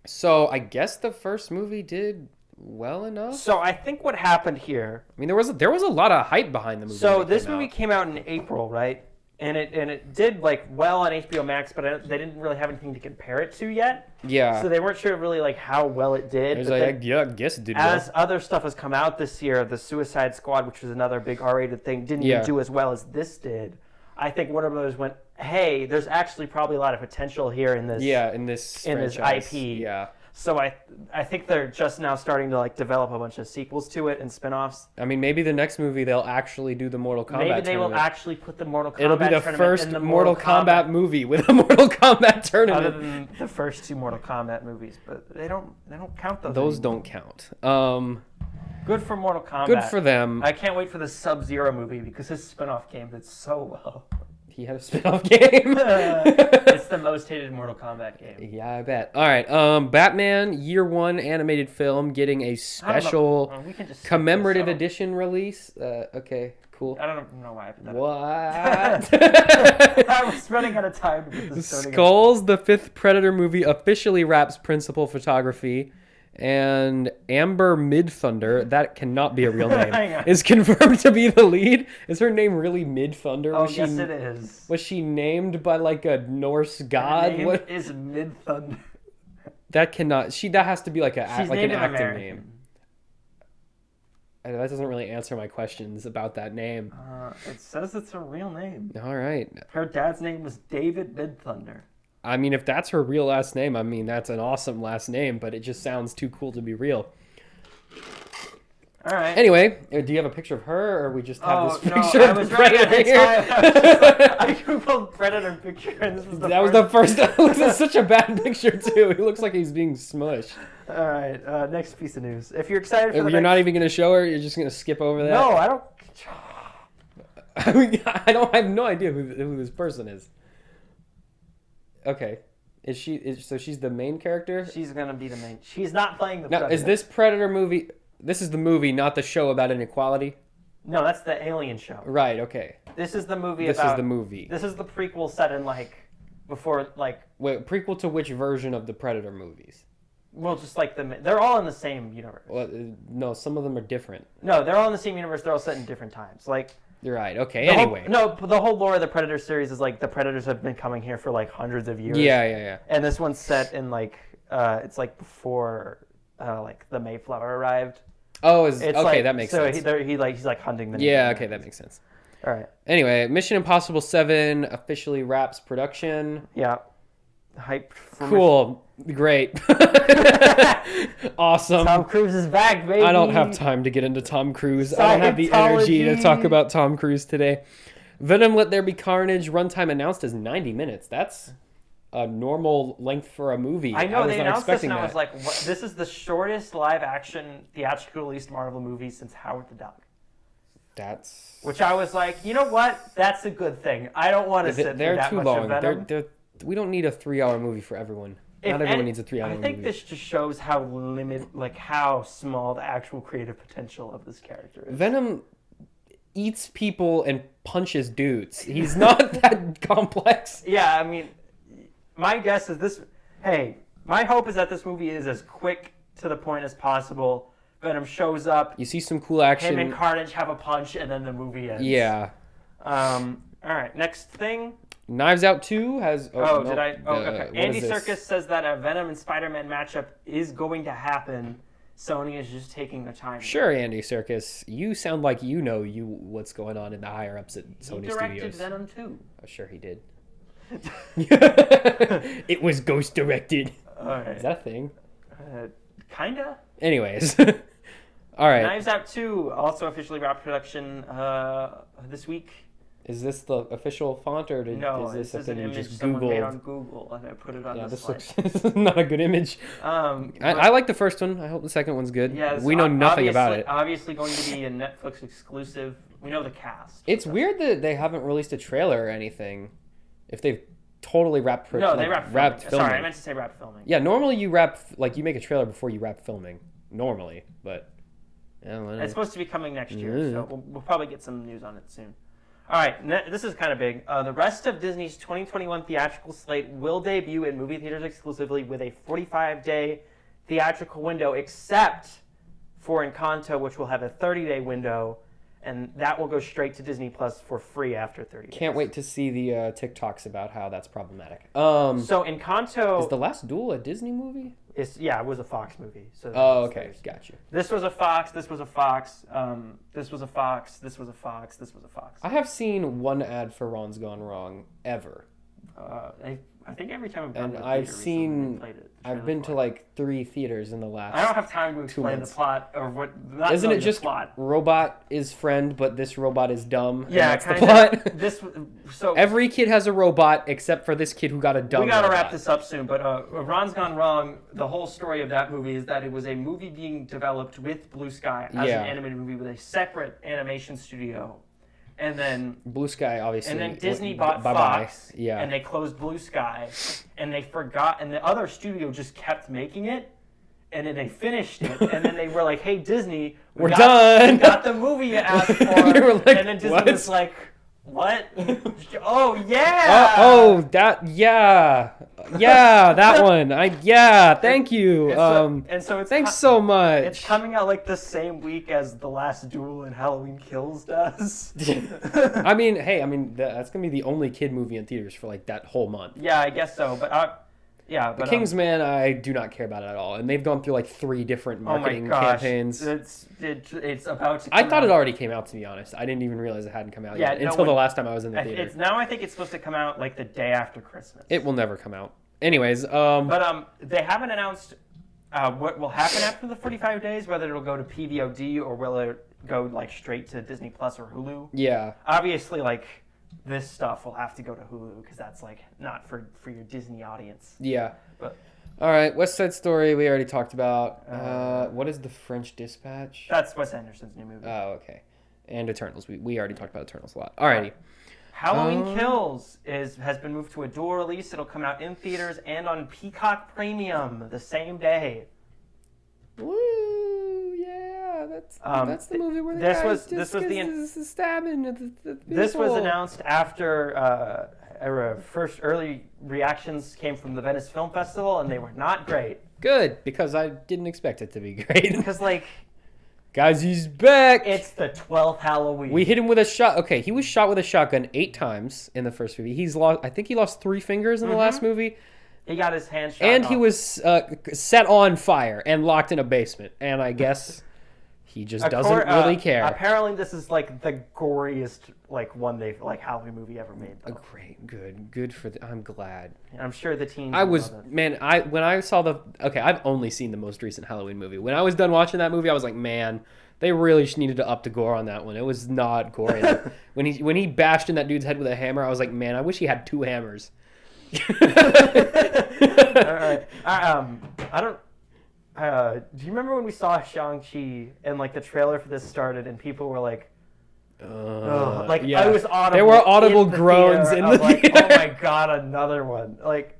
So I guess the first movie did well enough. So I think what happened here... I mean, there was a lot of hype behind the movie. So this movie came out in April, right? And it did like well on HBO Max, but they didn't really have anything to compare it to yet. Yeah. So they weren't sure really like how well it did. I guess it did well. As other stuff has come out this year, the Suicide Squad, which was another big R-rated thing, didn't even do as well as this did. I think Warner Brothers went, hey, there's actually probably a lot of potential here in this. Yeah, in this franchise. IP. Yeah. So I think they're just now starting to like develop a bunch of sequels to it and spin-offs. I mean, maybe the next movie they'll actually do the Mortal Kombat Maybe they will tournament. actually put the Mortal Kombat It'll be the tournament first in the Mortal Kombat movie with a Mortal Kombat tournament. other than the first 2 Mortal Kombat movies, but they don't count those. Those anymore. don't count. Good for Mortal Kombat. Good for them. I can't wait for the Sub-Zero movie because his spin-off game did so well. He had a spin-off game. It's the most hated Mortal Kombat game. Yeah, I bet. All right. Batman Year One animated film getting a special We can just commemorative skip edition release. Okay, cool. this out. I don't know why I put that. What? I was running out of time to put this starting. Skulls, the 5th Predator movie, officially wraps principal photography. And Amber Mid-Thunder, that cannot be a real name, Hang on. is confirmed to be the lead. Is her name really Mid-Thunder? Oh, yes, it is. Was she named by like a Norse god? Her name What? is Mid-Thunder. That cannot. That has to be like She's like named an acting American. name. That doesn't really answer my questions about that name. It says it's a real name. All right. Her dad's name was David Mid-Thunder. I mean, if that's her real last name, I mean, that's an awesome last name, but it just sounds too cool to be real. All right. Anyway, do you have a picture of her, or we just have this picture I of was the running out Predator of here? time. I was just like, I googled Predator picture, and this was the That was the first. It's such a bad picture too. He looks like he's being smushed. All right. Next piece of news. If you're excited for You're not even going to show her. You're just going to skip over that. No, I don't. I mean, I have no idea who this person is. Okay, so she's the main character? She's gonna be the main. She's not playing the. Now, Predator. is this Predator movie? This is the movie, not the show about inequality. No, that's the Alien show. Right. Okay. This is the movie This about. is the movie. This is the prequel set in like before like. Wait, prequel to which version of the Predator movies? Well, just like they're all in the same universe. Well, no, some of them are different. No, they're all in the same universe. They're all set in different times. Like. You're right. Okay. The Anyway. the whole lore of the Predator series is like the Predators have been coming here for like hundreds of years. Yeah. And this one's set in like it's like before like the Mayflower arrived. Oh, It's okay. like, That makes so sense. he's like hunting the. Yeah. Okay. That makes sense. All right. Anyway, Mission Impossible 7 officially wraps production. Yeah. Hyped. For Cool. Great. Awesome. Tom Cruise is back, baby. I don't have time to get into Tom Cruise. I don't have the energy to talk about Tom Cruise today. Venom Let There Be Carnage, runtime announced as 90 minutes. That's a normal length for a movie. I know, was they not announced this expecting and I that. was like, what? This is the shortest live-action theatrical released Marvel movie since Howard the Duck. That's... Which I was like, you know what? That's a good thing. I don't want to sit through They're that too much long. of Venom. We don't need a 3-hour movie for everyone. Not everyone needs a 3-hour movie. I think this just shows how how small the actual creative potential of this character is. Venom eats people and punches dudes. He's not that complex. Yeah, I mean, my guess is this. Hey, my hope is that this movie is as quick to the point as possible. Venom shows up. You see some cool action. Him and Carnage have a punch, and then the movie ends. Yeah. All right, next thing. Knives Out 2 has... Did I? Oh, okay. what Andy is this? Serkis says that a Venom and Spider-Man matchup is going to happen. Sony is just taking their time. Sure, Andy Serkis. You sound like you know what's going on in the higher ups at Sony He directed Studios. Venom too. Oh, sure he did. It was ghost directed. All right. Is that a thing? Kinda. Anyways. All right. Knives Out 2 also officially wrapped production this week. Is this the official font, or No, is this this is a an thing you image just someone made Googled? on Google, and I put it on Yeah, the this slide. looks this is not a good image. I like the first one. I hope the second one's good. Yeah, it's we know nothing about it. Obviously going to be a Netflix exclusive. We know the cast. It's weird that they haven't released a trailer or anything. If they've totally wrapped No, they wrapped filming. Sorry, I meant to say wrapped filming. Yeah, normally you you make a trailer before you wrap filming. Normally, but It's supposed to be coming next year, Yeah. so we'll probably get some news on it soon. All right, this is kind of big. The rest of Disney's 2021 theatrical slate will debut in movie theaters exclusively with a 45-day theatrical window, except for Encanto, which will have a 30-day window, and that will go straight to Disney Plus for free after 30 days. can't wait to see the TikToks about how that's problematic. So Encanto Is The Last Duel a Disney movie? it was a Fox movie. So Oh, okay, got you. This was a Fox. This was a Fox. This was a Fox. This was a Fox. This was a Fox. I have seen one ad for Ron's Gone Wrong ever. I think every time I've gone And to the I've theater recently, seen- we played it. I've been to like 3 theaters in the last. I don't have time to 2 explain the months. plot or what. Not Isn't really it the just plot? robot is friend, but this robot is dumb? and Yeah, that's the kinda. plot. This so Every kid has a robot except for this kid who got a dumb. we gotta robot. wrap this up soon. But Ron's Gone Wrong. The whole story of that movie is that it was a movie being developed with Blue Sky as Yeah. an animated movie with a separate animation studio, and then Blue Sky, obviously. And then Disney bought bye-bye. Fox, Yeah. and they closed Blue Sky, and they forgot, and the other studio just kept making it, and then they finished it, and then they were like, "Hey Disney, We're done." We got the movie you asked for," We were like, and then Disney "What?" was like, "What? Oh yeah! Yeah, that one. Thank you. And so it's thanks so much. It's coming out like the same week as The Last Duel and Halloween Kills does. I mean, hey, that's gonna be the only kid movie in theaters for like that whole month. Yeah, I guess so, but yeah, The Kingsman, I do not care about it at all, and they've gone through like 3 different marketing campaigns. It's about to I come thought out. it already came out, to be honest. I didn't even realize it hadn't come out Yeah, yet no, until the when- last time I was in the theater. It's now I think it's supposed to come out like the day after Christmas. It will never come out. Anyways, But they haven't announced what will happen after the 45 days, whether it'll go to PVOD or will it go like straight to Disney Plus or Hulu. yeah. Obviously, like this stuff will have to go to Hulu because that's like not for your Disney audience. Yeah. But All right, West Side Story we already talked about. What is The French Dispatch? that's Wes Anderson's new movie. Oh, okay. And Eternals. We already talked about Eternals a lot. Alrighty. Halloween Kills has been moved to a dual release. It'll come out in theaters and on Peacock Premium the same day. Woo! Yeah, that's the movie where the this guy was- just this was the gets the stabbing at the This was people. announced after first early reactions came from the Venice Film Festival, and they were not great. Good, because I didn't expect it to be great. Because, like, Guys, he's back! it's the 12th Halloween. We hit him with a shot. Okay, he was shot with a shotgun 8 times in the first movie. I think he lost 3 fingers in the last movie. He got his hand shot And off. he was set on fire and locked in a basement. And I guess he just doesn't really care. Apparently, this is, like, the goriest, like, Halloween movie ever made, though. Great, good for I'm glad. And I'm sure the teens I will was, love it. man, when I saw I've only seen the most recent Halloween movie. When I was done watching that movie, I was like, man, they really just needed to up the gore on that one. It was not gory enough. When he bashed in that dude's head with a hammer, I was like, man, I wish he had 2 hammers. All right. I don't... do you remember when we saw Shang-Chi and, like, the trailer for this started and people were like, like, yeah. I was audible. There were audible in the groans theater in of the like, theater. oh my god, another one. Like,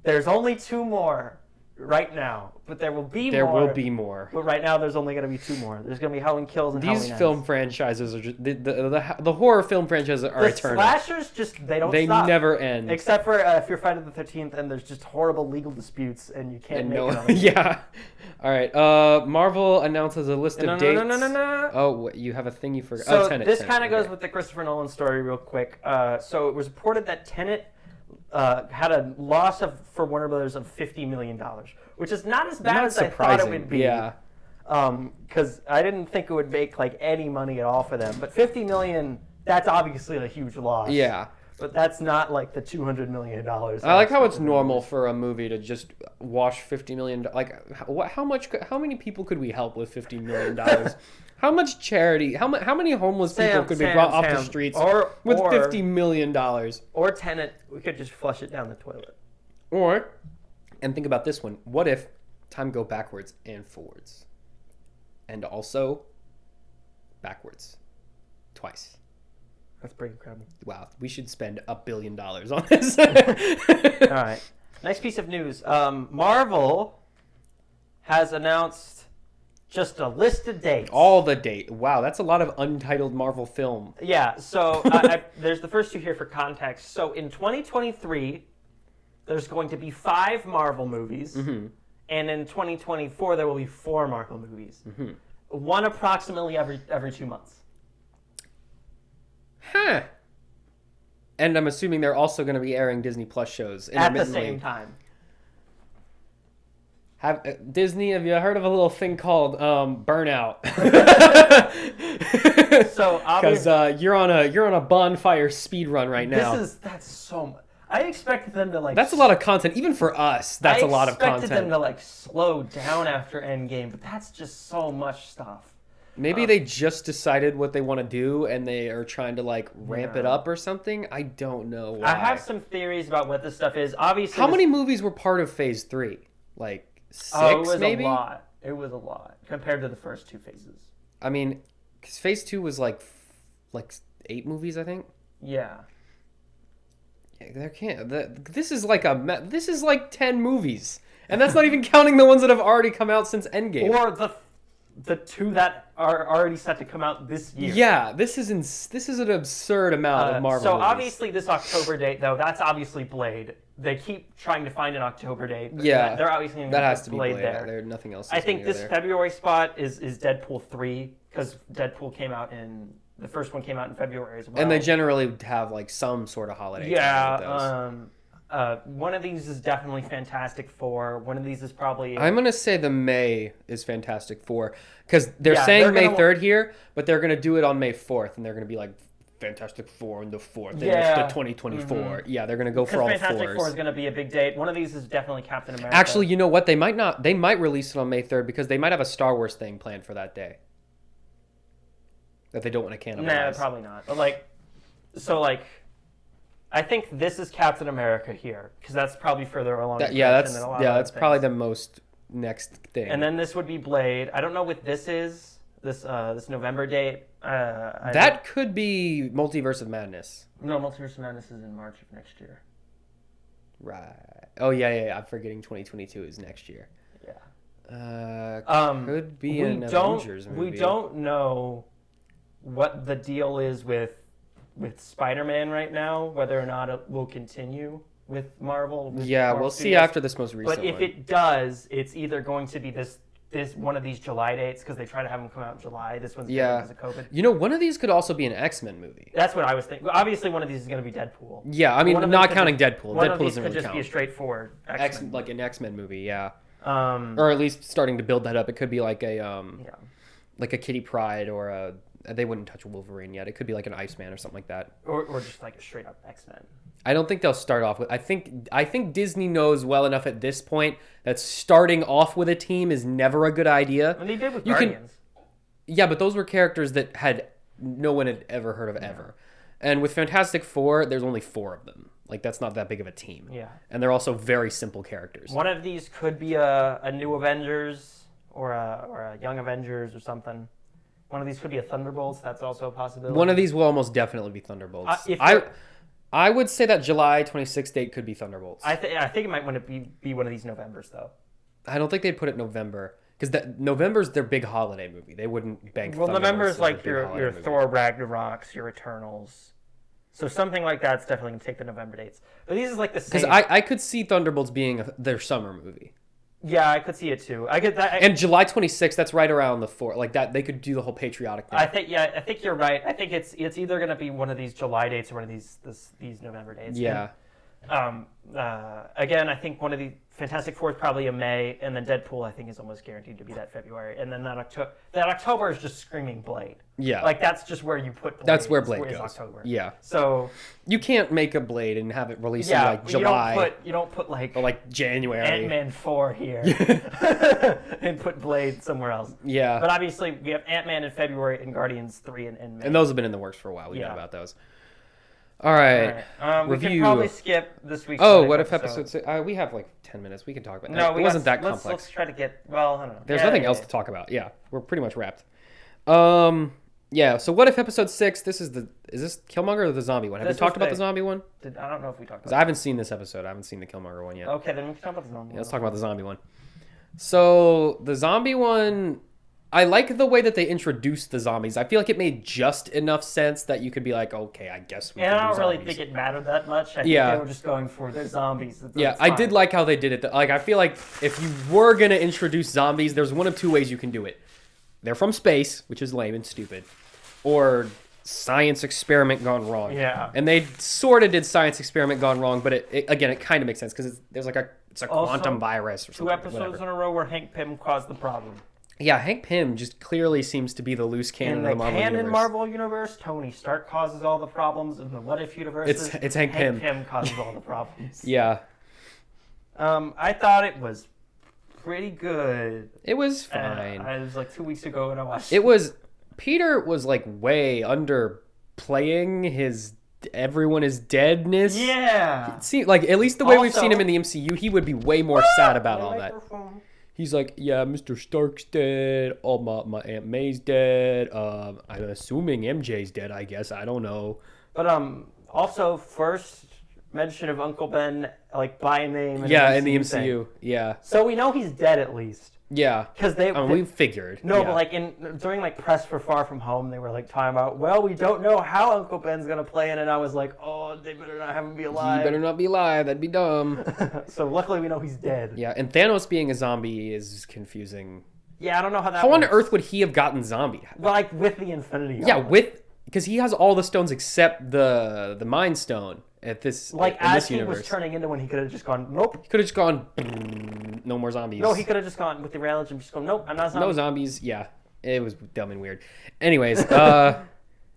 there's only 2 more right now, but there will be There more. will be more. But right now, there's only going to be 2 more. There's going to be Halloween Kills and These Halloween film Ends. franchises are just the horror film franchises are The eternal. slashers they don't They stop. never end. Except for if you're Friday the 13th and there's just horrible legal disputes and you can't And make no, it on it. yeah. All right. Marvel announces a list of dates. No. Oh, what, you have a thing you forgot. So Tenet. this Tenet, kind of goes okay. with the Christopher Nolan story real quick. So it was reported that Tenet had a loss for Warner Brothers of $50 million, which is not as bad Not as I thought it surprising. would be. Yeah. Because I didn't think it would make like any money at all for them. But $50 million, that's obviously a huge loss. Yeah. But that's not like the $200 million. I like how it's normal for a movie to just wash $50 million. Like, how many people could we help with $50 million? How much charity? How many homeless people could be brought off the streets with $50 million? Or Tenet, we could just flush it down the toilet. Or, and think about this one. What if time go backwards and forwards? And also backwards. Twice. That's pretty incredible. Wow, we should spend $1 billion on this. All right. Next piece of news. Marvel has announced just a list of dates. All the date. Wow, that's a lot of untitled Marvel film. Yeah, so there's the first 2 here for context. So in 2023, there's going to be 5 Marvel movies. Mm-hmm. And in 2024, there will be 4 Marvel movies. Mm-hmm. One approximately every 2 months. Huh. And I'm assuming they're also going to be airing Disney Plus shows At the intermittently. same time. Disney, have you heard of a little thing called burnout? So Because you're on a bonfire speed run right now. that's so much. I expected them to like. That's a lot of content, even for us. That's a lot of content. I expected them to like slow down after Endgame, but that's just so much stuff. Maybe they just decided what they want to do, and they are trying to like ramp it up or something. I don't know why. I have some theories about what this stuff is. Obviously, how many movies were part of Phase 3? Like 6, it was maybe? a lot. It was a lot compared to the first 2 phases. I mean, because Phase 2 was like 8 movies, I think. Yeah. There can't. This is like 10 movies, and that's not even counting the ones that have already come out since Endgame. Or the 2 that are already set to come out this year. Yeah, this is an absurd amount of Marvel. So movies. obviously this October date though, that's obviously Blade. They keep trying to find an October date. But yeah, they're obviously going that to has to be Blade. there. There's nothing else. I think this there. February spot is Deadpool 3 because Deadpool came out the first one came out in February as well. And they generally have like some sort of holiday. Yeah. One of these is definitely Fantastic Four. One of these is probably. I'm gonna say the May is Fantastic Four because they're saying May 3rd here, but they're gonna do it on May 4th, and they're gonna be like Fantastic Four on the 4th. Yeah. The 2024. Mm-hmm. Yeah, they're gonna go for all Fantastic fours. Four is gonna be a big date. One of these is definitely Captain America. Actually, you know what? They might not. They might release it on May 3rd because they might have a Star Wars thing planned for that day that they don't want to cannibalize. Nah, probably not. But I think this is Captain America here because that's probably further along. That's probably the most next thing. And then this would be Blade. I don't know what this is. This November date. That could be Multiverse of Madness. No, Multiverse of Madness is in March of next year. Right. Oh yeah. I'm forgetting 2022 is next year. Yeah. Could be an Avengers movie. We don't know what the deal is with Spider-Man right now, whether or not it will continue with Marvel. We'll see after this most recent one. But if it does, it's either going to be this one of these July dates because they try to have them come out in July. This one's because of COVID. You know, one of these could also be an X-Men movie. That's what I was thinking. Obviously, one of these is going to be Deadpool. Yeah, I mean, not counting Deadpool. One Deadpool of these doesn't could really just count. be a straightforward X-Men. Like an X-Men movie, yeah. Or at least starting to build that up. It could be like like a Kitty Pryde or a. They wouldn't touch Wolverine yet. It could be like an Iceman or something like that. Or just like a straight up X-Men. I don't think they'll start off with. I think Disney knows well enough at this point that starting off with a team is never a good idea. And they did with Guardians. Yeah, but those were characters that no one had ever heard of ever. And with Fantastic Four, there's only 4 of them. Like that's not that big of a team. Yeah. And they're also very simple characters. One of these could be a new Avengers or a Young Avengers or something. One of these could be a Thunderbolts. That's also a possibility. One of these will almost definitely be Thunderbolts. I would say that July 26th date could be Thunderbolts. I think it might want to be one of these Novembers, though. I don't think they'd put it November. Because November's their big holiday movie. They wouldn't bank November is like your movie. Thor Ragnaroks, your Eternals. So something like that's definitely going to take the November dates. But these is like the same. Because I could see Thunderbolts being their summer movie. Yeah, I could see it too. I get that. And July 26th, that's right around the 4th. Like that, they could do the whole patriotic thing. I think you're right. I think it's either going to be one of these July dates or one of these November dates. Yeah. And, again, I think one of the Fantastic Four is probably a May, and then Deadpool I think is almost guaranteed to be that February, and then that October is just screaming Blade. Yeah. Like that's just where you put Blade. That's where Blade goes. October. Yeah. So you can't make a Blade and have it released in like July. You don't put like or like January. Ant-Man 4 here and put Blade somewhere else. Yeah. But obviously we have Ant-Man in February and Guardians 3 in May. And those have been in the works for a while. We know about those. All right. We can probably skip this week's. Oh, what if episode 6? We have like 10 minutes. We can talk about it. No, it wasn't that complex. Let's try to get. Well, I don't know. There's nothing else to talk about. Yeah, we're pretty much wrapped. Yeah. So what if episode 6? Is this Killmonger or the zombie one? Have we talked about the zombie one? I don't know if we talked about. Because I haven't seen this episode. I haven't seen the Killmonger one yet. Okay, then we can talk about the zombie. Yeah, let's talk about the zombie one. So the zombie one. I like the way that they introduced the zombies. I feel like it made just enough sense that you could be like, okay, I guess we can do I don't zombies. really think it mattered that much. I think they were just going for the zombies. I did like how they did it. Like, I feel like if you were going to introduce zombies, there's one of 2 ways you can do it. They're from space, which is lame and stupid, or science experiment gone wrong. Yeah. And they sort of did science experiment gone wrong, but it kind of makes sense because there's like it's a quantum virus or something. 2 episodes in a row where Hank Pym caused the problem. Yeah, Hank Pym just clearly seems to be the loose cannon In of the the Marvel canon universe. Marvel universe, Tony Stark causes all the problems. In the What If universes, It's Hank Pym. Pym causes all the problems. Yeah, I thought it was pretty good. it was fine. It was like 2 weeks ago when I watched It was Peter was like way underplaying his everyone is deadness. Yeah. See, like at least the way we've Also- seen him in the MCU, he would be way more sad about all that. He's like, yeah, Mr. Stark's dead. Oh, my Aunt May's dead. I'm assuming MJ's dead. I guess I don't know. But also first mention of Uncle Ben like by name. Yeah, in the thing. MCU. Yeah, So we know he's dead at least. yeah. Because We figured. No, yeah. but like during like press for Far From Home, they were like talking about, well, we don't know how Uncle Ben's gonna play in, and I was like, oh, they better not have him be He alive. better not be alive. That'd be dumb. So luckily we know he's dead. Yeah, and Thanos being a zombie is confusing. Yeah, I don't know how that. How on works. earth would he have gotten zombie? But like with the Infinity. Yeah, Gauntlet. because he has all the stones except the Mind Stone at this like in as this he universe. was turning into one, he could have just gone, nope. He could have just gone. No more zombies. No, he could have just gone with the reality and just gone, nope, I'm not a zombie. No zombies. Yeah, it was dumb and weird. Anyways, I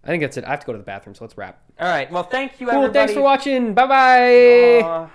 think that's it. I have to go to the bathroom, so let's wrap. All right. Well, thank you, Cool. everybody. Thanks for watching. Bye bye.